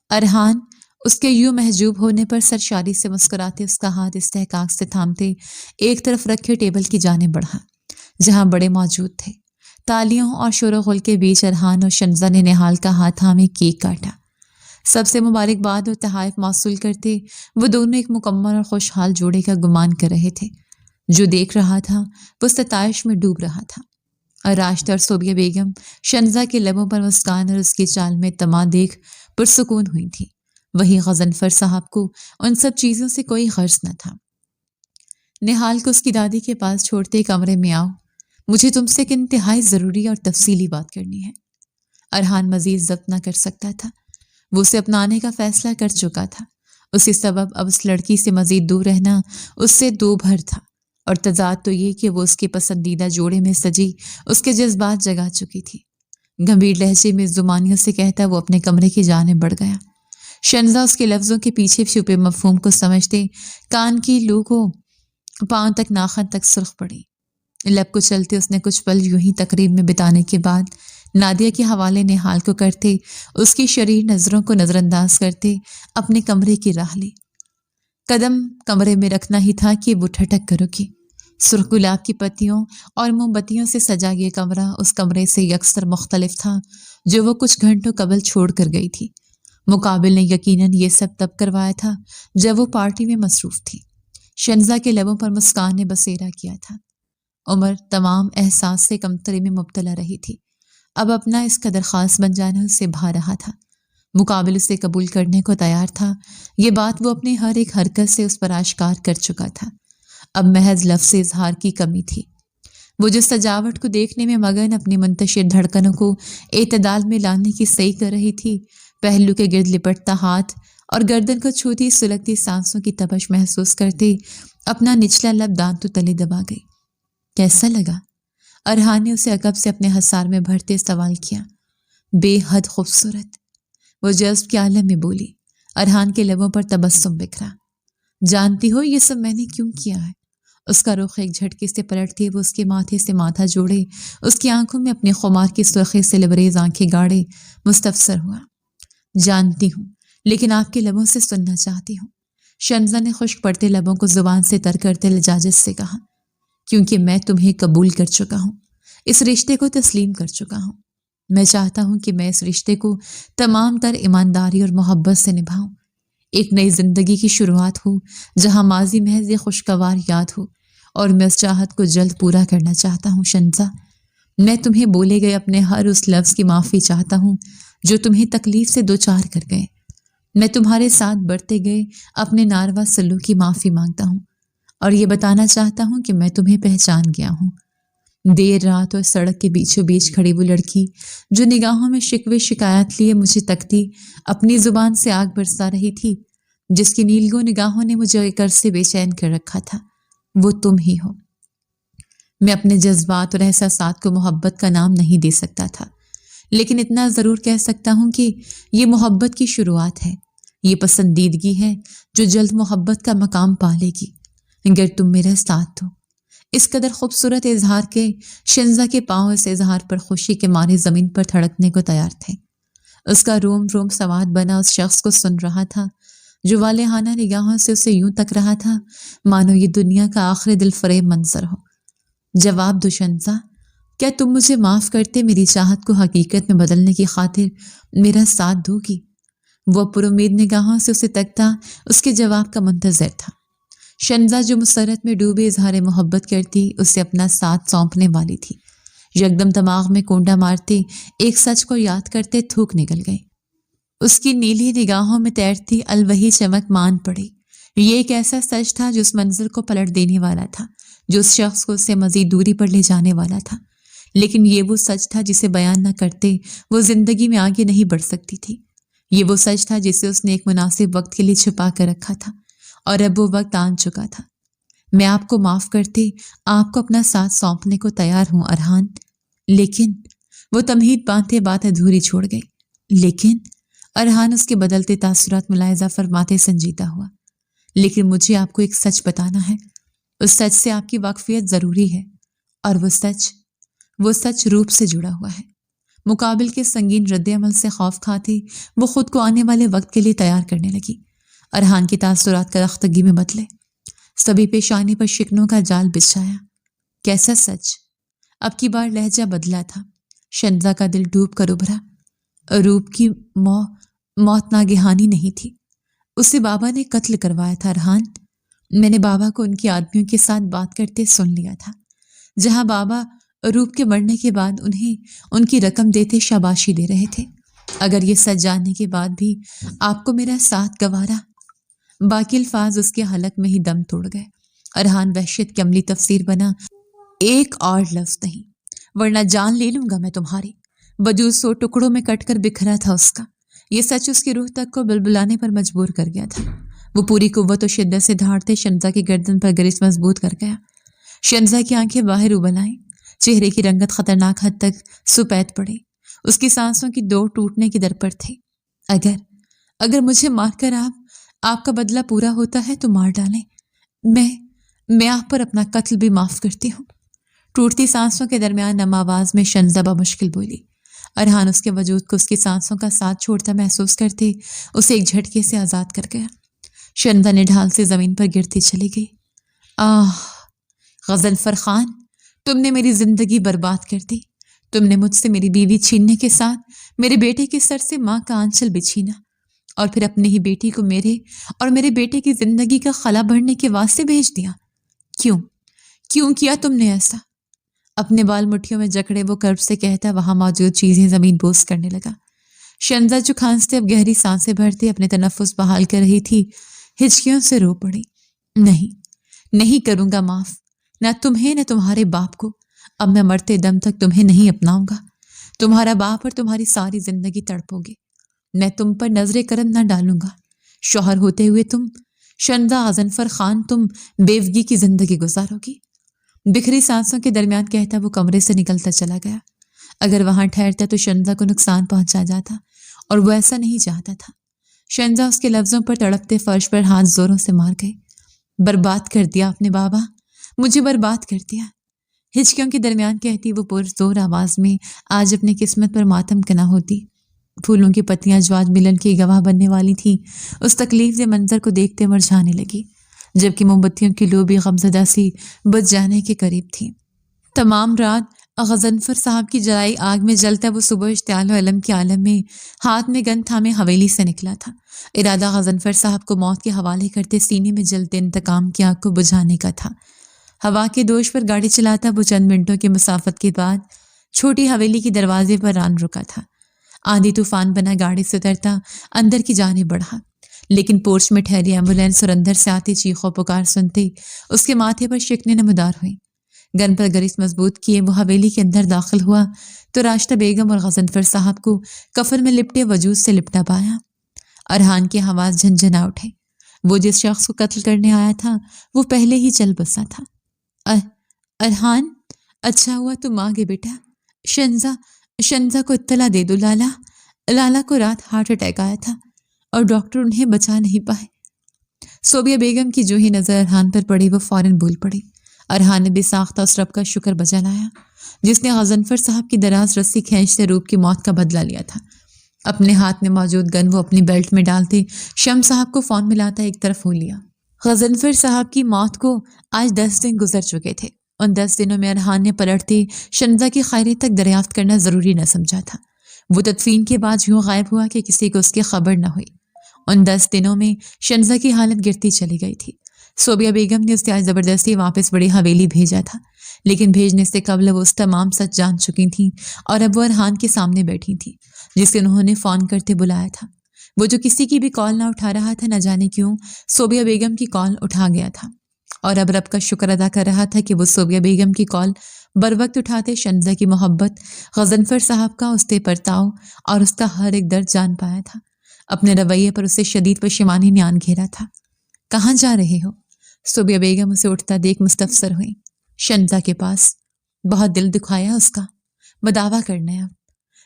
ارحان اس کے یوں محجوب ہونے پر سرشاری سے مسکراتے اس کا ہاتھ استحقاق سے تھامتے ایک طرف رکھے ٹیبل کی جانب بڑھا جہاں بڑے موجود تھے۔ تالیوں اور شور و غل کے بیچ ارحان اور شنزا نے نہال کا ہاتھ تھامے کیک کاٹا۔ سب سے مبارکباد اور تحائف موصول کرتے وہ دونوں ایک مکمل اور خوشحال جوڑے کا گمان کر رہے تھے۔ جو دیکھ رہا تھا وہ ستائش میں ڈوب رہا تھا، اور راشدہ اور صوبیہ بیگم شنزا کے لبوں پر مسکان اور اس کی چال میں تما دیکھ پرسکون ہوئی تھی۔ وہی غضنفر صاحب کو ان سب چیزوں سے کوئی غرض نہ تھا۔ نہال کو اس کی دادی کے پاس چھوڑتے کمرے میں آؤ، مجھے تم سے ایک انتہائی ضروری اور تفصیلی بات کرنی ہے۔ ارحان مزید ضبط نہ کر سکتا تھا۔ وہ اسے اپنانے کا فیصلہ کر چکا تھا، اسی سبب اب اس لڑکی سے مزید دور رہنا اس سے دو بھر تھا، اور تضاد تو یہ کہ وہ اس کے پسندیدہ جوڑے میں سجی اس کے جذبات جگا چکی تھی۔ گمبھیر لہجے میں زمانیوں سے کہتا وہ اپنے کمرے کی جانب بڑھ گیا۔ شنزا اس کے لفظوں کے پیچھے چھپے مفہوم کو سمجھتے کان کی لو کو پاؤں تک ناخن تک سرخ پڑی۔ لب کو چلتے اس نے کچھ پل یوں ہی تقریب میں بتانے کے بعد نادیہ کے حوالے نہال کو کرتے اس کی شریر نظروں کو نظر انداز کرتے اپنے کمرے کی راہ لی۔ قدم کمرے میں رکھنا ہی تھا کہ وہ ٹھٹک کر رکی۔ سرخ گلاب کی پتیوں اور موم بتیوں سے سجا یہ کمرہ اس کمرے سے یکسر مختلف تھا جو وہ کچھ گھنٹوں قبل چھوڑ کر گئی تھی۔ مقابل نے یقیناً یہ سب تب کروایا تھا جب وہ پارٹی میں مصروف تھی۔ شنزا کے لبوں پر مسکان نے بسیرا کیا تھا۔ عمر تمام احساس سے کمتری میں مبتلا رہی تھی۔ اب اپنا اس قدر خاص بن جانا اسے بھا رہا تھا۔ مقابل اسے قبول کرنے کو تیار تھا، یہ بات وہ اپنی ہر ایک حرکت سے اس پر آشکار کر چکا تھا۔ اب محض لفظ اظہار کی کمی تھی۔ وہ جو سجاوٹ کو دیکھنے میں مگن اپنی منتشر دھڑکنوں کو اعتدال میں لانے کی صحیح کر رہی تھی، پہلو کے گرد لپٹتا ہاتھ اور گردن کو چھوتی سلگتی سانسوں کی تپش محسوس کرتے اپنا نچلا لب دانتوں تلے دبا گئی۔ کیسا لگا؟ ارحان نے اسے عقب سے اپنے حصار میں بھرتے سوال کیا۔ بے حد خوبصورت، وہ جذب کے عالم میں بولی۔ ارحان کے لبوں پر تبسم بکھرا۔ جانتی ہو یہ سب میں نے کیوں کیا ہے؟ اس کا رخ ایک جھٹکے سے پلٹتے وہ اس کے ماتھے سے ماتھا جوڑے اس کی آنکھوں میں اپنے خمار کی سرخی سے لبریز آنکھیں گاڑے مستفسر ہوا۔ جانتی ہوں، لیکن آپ کے لبوں سے سننا چاہتی ہوں۔ شنزا نے خشک پڑتے لبوں کو زبان سے تر کرتے لجاجت سے کہا۔ کیونکہ میں تمہیں قبول کر چکا ہوں، اس رشتے کو تسلیم کر چکا ہوں۔ میں چاہتا ہوں کہ میں اس رشتے کو تمام تر ایمانداری اور محبت سے نبھاؤں۔ ایک نئی زندگی کی شروعات ہو جہاں ماضی محض یہ خوشگوار یاد ہو، اور میں اس چاہت کو جلد پورا کرنا چاہتا ہوں۔ شنزا، میں تمہیں بولے گئے اپنے ہر اس لفظ کی معافی چاہتا ہوں جو تمہیں تکلیف سے دوچار کر گئے۔ میں تمہارے ساتھ برتے گئے اپنے ناروا سلوک کی معافی مانگتا ہوں، اور یہ بتانا چاہتا ہوں کہ میں تمہیں پہچان گیا ہوں۔ دیر رات اور سڑک کے بیچوں بیچ کھڑی وہ لڑکی جو نگاہوں میں شکوے شکایت لیے مجھے تکتی اپنی زبان سے آگ برسا رہی تھی، جس کی نیلگوں نگاہوں نے مجھے ایک عرصے بے چین کر رکھا تھا، وہ تم ہی ہو۔ میں اپنے جذبات اور احساسات کو محبت کا نام نہیں دے سکتا تھا، لیکن اتنا ضرور کہہ سکتا ہوں کہ یہ محبت کی شروعات ہے، یہ پسندیدگی ہے جو جلد محبت کا مقام پا لے گی اگر تم میرے ساتھ ہو۔ اس قدر خوبصورت اظہار کے شنزا کے پاؤں اس اظہار پر خوشی کے مارے زمین پر دھڑکنے کو تیار تھے۔ اس کا روم روم سواد بنا اس شخص کو سن رہا تھا جو والہانہ نگاہوں سے اسے یوں تک رہا تھا مانو یہ دنیا کا آخری دل فریب منظر ہو۔ جواب دو شنزا، کیا تم مجھے معاف کرتے میری چاہت کو حقیقت میں بدلنے کی خاطر میرا ساتھ دو گی؟ وہ پر امید نگاہوں سے اسے تکتا اس کے جواب کا منتظر تھا۔ شنزا جو مسرت میں ڈوبے اظہار محبت کرتی اسے اپنا ساتھ سونپنے والی تھی، یکدم دماغ میں کونڈا مارتے ایک سچ کو یاد کرتے تھوک نکل گئی۔ اس کی نیلی نگاہوں میں تیرتی الوہی چمک مان پڑی۔ یہ ایک ایسا سچ تھا جو اس منظر کو پلٹ دینے والا تھا، جو اس شخص کو اس سے مزید دوری پر لے جانے والا تھا، لیکن یہ وہ سچ تھا جسے بیان نہ کرتے وہ زندگی میں آگے نہیں بڑھ سکتی تھی۔ یہ وہ سچ تھا جسے اس نے ایک مناسب وقت کے لیے چھپا کر رکھا تھا، اور اب وہ وقت آن چکا تھا۔ میں آپ کو معاف کرتے آپ کو اپنا ساتھ سونپنے کو تیار ہوں ارحان، لیکن وہ تمہید باندھتے بات ادھوری چھوڑ گئی۔ لیکن ارحان اس کے بدلتے تاثرات ملاحظہ فرماتے سنجیدہ ہوا، لیکن مجھے آپ کو ایک سچ بتانا ہے، اس سچ سے آپ کی واقفیت ضروری ہے، اور وہ سچ روپ سے جڑا ہوا ہے۔ مقابل کے سنگین رد عمل سے خوف کھاتی وہ خود کو آنے والے وقت کے لیے تیار کرنے لگی۔ ارحان کی تاثرات کا رختگی میں بدلے، سبھی پیشانی پر شکنوں کا جال بچھایا۔ کیسا سچ؟ اب کی بار لہجہ بدلا تھا۔ شنزا کا دل ڈوب کر ابھرا۔ روپ کی موت ناگہانی نہیں تھی، اسے بابا نے قتل کروایا تھا ارحان۔ میں نے بابا کو ان کے آدمیوں کے ساتھ بات کرتے سن لیا تھا، جہاں بابا روپ کے مرنے کے بعد انہیں ان کی رقم دیتے شاباشی دے رہے تھے۔ اگر یہ سچ جاننے کے بعد بھی آپ کو میرا ساتھ گوارا؟ باقی الفاظ اس کے حلق میں ہی دم توڑ گئے۔ ارحان وحشت کی عملی تفسیر بنا، ایک اور لفظ نہیں ورنہ جان لے لوں گا میں تمہاری۔ وجود 100 ٹکڑوں میں کٹ کر بکھرا تھا اس کا۔ یہ سچ اس کی روح تک کو بلبلانے پر مجبور کر گیا تھا۔ وہ پوری قوت و شدت سے دھاڑتے شنزا کی گردن پر گرس مضبوط کر گیا۔ شنزا کی آنکھیں باہر ابل آئیں، چہرے کی رنگت خطرناک حد تک سپید پڑی، اس کی سانسوں کی دوڑ ٹوٹنے کی در پر تھی۔ اگر مجھے مار کر آپ کا بدلہ پورا ہوتا ہے تو مار ڈالیں، میں آپ پر اپنا قتل بھی معاف کرتی ہوں۔ ٹوٹتی سانسوں کے درمیان نم آواز میں شنزا بمشکل بولی۔ ارحان اس کے وجود کو اس کی سانسوں کا ساتھ چھوڑتا محسوس کرتے اسے ایک جھٹکے سے آزاد کر گیا۔ شنزا نے ڈھال سے زمین پر گرتی چلی گئی۔ غضنفر خان، تم نے میری زندگی برباد کر دی۔ تم نے مجھ سے میری بیوی چھیننے کے ساتھ میرے بیٹے کے سر سے ماں کا آنچل بھی چھینا، اور پھر اپنی ہی بیٹی کو میرے اور میرے بیٹے کی زندگی کا خلا بھرنے کے واسطے بھیج دیا۔ کیوں کیا تم نے ایسا؟ اپنے بال مٹھیوں میں جکڑے وہ کرب سے کہتا وہاں موجود چیزیں زمین بوس کرنے لگا۔ شنزا جو کھانستے اب گہری سانسیں بھرتے اپنے تنفس بحال کر رہی تھی، ہچکیوں سے رو پڑی۔ نہیں کروں گا معاف، نہ تمہیں نہ تمہارے باپ کو۔ اب میں مرتے دم تک تمہیں نہیں اپناؤں گا۔ تمہارا باپ اور تمہاری ساری زندگی تڑپو گے، میں تم پر نظر کرم نہ ڈالوں گا۔ شوہر ہوتے ہوئے تم، شنزا غضنفر خان، تم بیوگی کی زندگی گزارو گی۔ بکھری سانسوں کے درمیان کہتا وہ کمرے سے نکلتا چلا گیا۔ اگر وہاں ٹھہرتا تو شنزا کو نقصان پہنچا جاتا، اور وہ ایسا نہیں چاہتا تھا۔ شنزا اس کے لفظوں پر تڑپتے فرش پر ہاتھ زوروں سے مار گئی۔ برباد کر دیا آپ نے بابا، مجھے برباد کر دیا۔ ہچکیوں کے درمیان کہتی وہ پرزور آواز میں آج اپنی قسمت پر ماتم کنا ہوتی۔ پھولوں کی پتیاں جو آج ملن کی گواہ بننے والی تھی اس تکلیف دہ منظر کو دیکھتے مرجھانے لگی، جبکہ موم بتیوں کی لو بھی غمزدہ سی بجھ جانے کے قریب تھی۔ تمام رات غضنفر صاحب کی جلائی آگ میں جلتا وہ صبح اشتعال و علم کے عالم میں ہاتھ میں گن تھامے حویلی سے نکلا تھا۔ ارادہ غضنفر صاحب کو موت کے حوالے کرتے سینے میں جلتے انتقام کی آگ کو بجھانے کا تھا۔ ہوا کے دوش پر گاڑی چلاتا وہ چند منٹوں کی مسافت کے بعد چھوٹی حویلی کے دروازے پر ران رکا تھا۔ آندھی طوفان بنا گاڑی سے اترتا اندر کی جانب بڑھا، لیکن پورچ میں ٹھہری ایمبولینس اور اندر سے آتی چیخو پکار سنتے اس کے ماتھے پر شکنیں نمودار ہوئیں۔ گن پر گریز مضبوط کیے وہ حویلی کے اندر داخل ہوا تو راشدہ بیگم اور غضنفر صاحب کو کفن میں لپٹے وجود سے لپٹا پایا۔ ارحان کے حواس جھنجھنا اٹھے۔ وہ جس شخص کو قتل کرنے آیا تھا وہ پہلے ہی چل بسا تھا۔ ارحان، اچھا ہوا تم آ گئے بیٹا۔ شنزا کو اطلاع دے دو۔ لالا کو رات ہارٹ اٹیک آیا تھا اور ڈاکٹر انہیں بچا نہیں پائے۔ صوبیہ بیگم کی جو ہی نظر ارحان پر پڑی وہ فوراً بول پڑی۔ ارحان نے بے ساختہ اس رب کا شکر بجا لایا جس نے غضنفر صاحب کی دراز رسی کھینچتے روپ کی موت کا بدلہ لیا تھا۔ اپنے ہاتھ میں موجود گن وہ اپنی بیلٹ میں ڈالتے شمس صاحب کو فون ملاتا ایک طرف ہو لیا۔ غضنفر صاحب کی موت کو آج 10 دن گزر چکے تھے۔ ان 10 دنوں میں ارحان نے پلٹتے شنزا کی خیریت تک دریافت کرنا ضروری نہ سمجھا تھا۔ وہ تدفین کے بعد یوں غائب ہوا کہ کسی کو اس کی خبر نہ ہوئی۔ ان 10 دنوں میں شنزا کی حالت گرتی چلی گئی تھی۔ صوبیہ بیگم نے اسے آج زبردستی واپس بڑی حویلی بھیجا تھا، لیکن بھیجنے سے قبل وہ اس تمام سچ جان چکی تھیں اور اب وہ ارحان کے سامنے بیٹھی تھیں جسے انہوں نے فون کرتے بلایا تھا۔ وہ جو کسی کی بھی کال نہ اٹھا رہا تھا، نہ جانے کیوں صوبیہ بیگم کی کال اٹھا گیا تھا اور اب رب کا شکر ادا کر رہا تھا کہ وہ صوبیہ بیگم کی کال بر وقت اٹھاتے شنزا کی محبت، غضنفر صاحب کا اس پہ پرتاؤ اور اس کا ہر ایک درد جان پایا تھا۔ اپنے رویے پر اسے شدید پشیمانی نے آن گھیرا تھا۔ کہاں جا رہے ہو؟ صوبیہ بیگم اسے اٹھتا دیکھ مستفسر ہوئی۔ شنزا کے پاس۔ بہت دل دکھایا اس کا؟ بداوا کرنا ہے اب،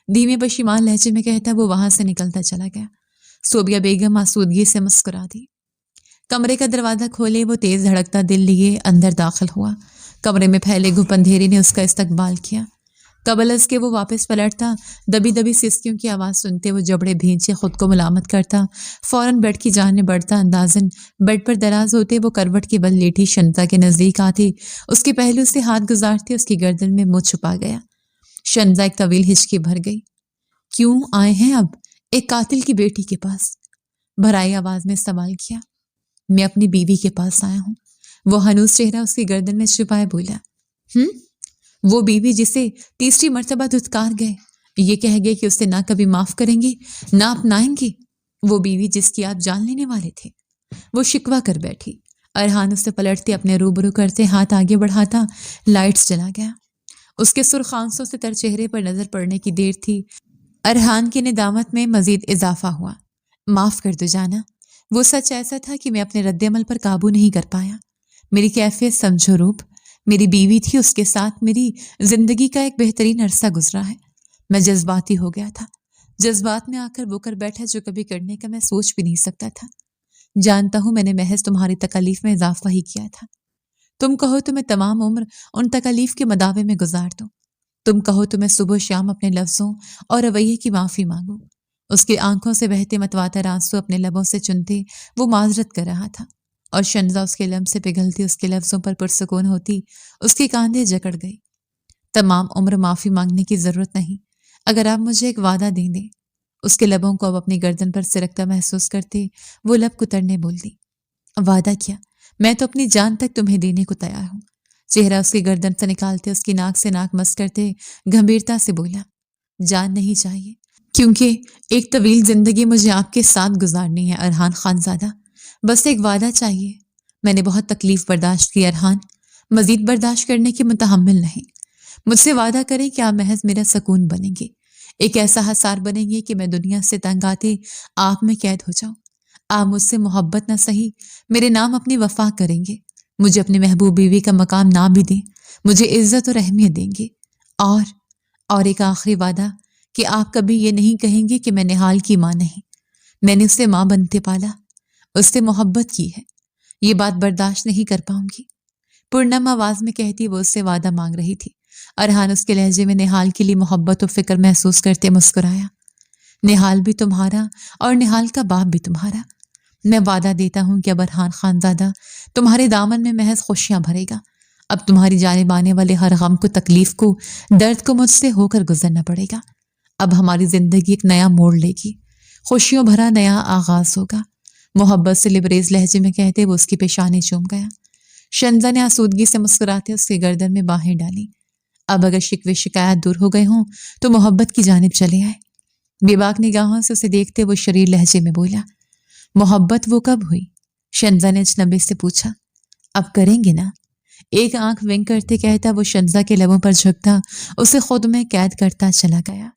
دھیمے پشیمان لہجے میں کہتا وہ وہاں سے نکلتا چلا گیا۔ صوبیہ بیگم آسودگی سے مسکرا دی۔ کمرے کا دروازہ کھولے وہ تیز دھڑکتا دل لیے اندر داخل ہوا۔ کمرے میں پھیلے گھپ اندھیرے نے اس کا استقبال کیا۔ قبل از کے وہ واپس پلٹتا، دبی دبی سسکیوں کی آواز سنتے وہ جبڑے بھینچے خود کو ملامت کرتا، فوراً بیڈ کی جانب بڑھتا، اندازن بیڈ پر دراز ہوتے وہ کروٹ کے بل لیٹی شنزا کے نزدیک آتے، اس کے پہلو سے ہاتھ گزارتے اس کی گردن میں منہ چھپا گیا۔ شنزا ایک طویل ہچکی بھر گئی۔ کیوں آئے ہیں اب؟ ایک قاتل کی بیٹی کے پاس، بھرائی آواز میں سوال کیا۔ میں اپنی بیوی کے پاس آیا ہوں، وہ ہنوز چہرہ اس کی گردن میں چھپائے بولا۔ وہ بیوی جسے تیسری مرتبہ دھتکار گئے، یہ کہہ گئے کہ اسے نہ کبھی معاف کریں گے نہ اپنائیں گے، وہ بیوی جس کی آپ جان لینے والے تھے۔ وہ شکوہ کر بیٹھی۔ ارحان اسے پلٹتے اپنے روبرو کرتے ہاتھ آگے بڑھاتا لائٹس جلا گیا۔ اس کے سرخ آنسوں سے تر چہرے پر نظر پڑنے کی دیر تھی۔ ارحان کی ندامت میں مزید اضافہ ہوا۔ معاف کر دو جانا، وہ سچ ایسا تھا کہ میں اپنے رد عمل پر قابو نہیں کر پایا۔ میری کیفیت سمجھو روپ، میری بیوی تھی، اس کے ساتھ میری زندگی کا ایک بہترین عرصہ گزرا ہے۔ میں جذباتی ہو گیا تھا، جذبات میں آ کر وہ کر بیٹھا جو کبھی کرنے کا میں سوچ بھی نہیں سکتا تھا۔ جانتا ہوں میں نے محض تمہاری تکلیف میں اضافہ ہی کیا تھا۔ تم کہو تو میں تمام عمر ان تکلیف کے مداوے میں گزار دوں، تم کہو تو میں صبح و شام اپنے لفظوں اور رویے کی معافی مانگوں۔ اس کی آنکھوں سے بہتے متواتر آنسو اپنے لبوں سے چنتے وہ معذرت کر رہا تھا، اور شنزا اس کے لمس سے پگھلتی اس کے لفظوں پر پرسکون ہوتی، اس کے کاندھے جکڑ گئی۔ تمام عمر معافی مانگنے کی ضرورت نہیں، اگر آپ مجھے ایک وعدہ دیں دیں۔ اس کے لبوں کو اب اپنی گردن پر سرکتا محسوس کرتے وہ لب کترنے بول دی۔ وعدہ کیا؟ میں تو اپنی جان تک تمہیں دینے کو تیار ہوں۔ چہرہ اس کی گردن سے نکالتے اس کی ناک سے ناک مس کرتے گھمبیرتا سے بولا۔ جان نہیں چاہیے، کیونکہ ایک طویل زندگی مجھے آپ کے ساتھ گزارنی ہے ارحان خان زادہ۔ بس ایک وعدہ چاہیے۔ میں نے بہت تکلیف برداشت کی ارحان، مزید برداشت کرنے کی متحمل نہیں۔ مجھ سے وعدہ کریں کہ آپ محض میرا سکون بنیں گے، ایک ایسا حصار بنیں گے کہ میں دنیا سے تنگ آتے آپ میں قید ہو جاؤں۔ آپ مجھ سے محبت نہ سہی میرے نام اپنی وفا کریں گے، مجھے اپنی محبوب بیوی کا مقام نہ بھی دیں، مجھے عزت اور اہمیت دیں گے۔ اور ایک آخری وعدہ کہ آپ کبھی یہ نہیں کہیں گے کہ میں نہال کی ماں نہیں، میں نے اسے ماں بنتے پالا، اس سے محبت کی ہے، یہ بات برداشت نہیں کر پاؤں گی۔ پورنم آواز میں کہتی وہ اس سے وعدہ مانگ رہی تھی۔ ارحان اس کے لہجے میں نہال کے لیے محبت و فکر محسوس کرتے مسکرایا۔ نہال بھی تمہارا اور نہال کا باپ بھی تمہارا۔ میں وعدہ دیتا ہوں کہ اب ارحان خان زادہ تمہارے دامن میں محض خوشیاں بھرے گا۔ اب تمہاری جانب آنے والے ہر غم کو، تکلیف کو، درد کو مجھ سے ہو کر گزرنا پڑے گا۔ اب ہماری زندگی ایک نیا موڑ لے گی، خوشیوں بھرا نیا آغاز ہوگا۔ محبت سے لبریز لہجے میں کہتے وہ اس کی پیشانی چوم گیا۔ شنزا نے آسودگی سے مسکراتے اس کے گردن میں باہیں ڈالی۔ اب اگر شکوے شکایات دور ہو گئے ہوں تو محبت کی جانب چلے آئے۔ بے باک نگاہوں سے اسے دیکھتے وہ شریر لہجے میں بولا۔ محبت وہ کب ہوئی؟ شنزا نے اجنبی سے پوچھا۔ اب کریں گے نا؟ ایک آنکھ ونک کرتے کہتا وہ شنزا کے لبوں پر جھکتا اسے خود میں قید کرتا چلا گیا۔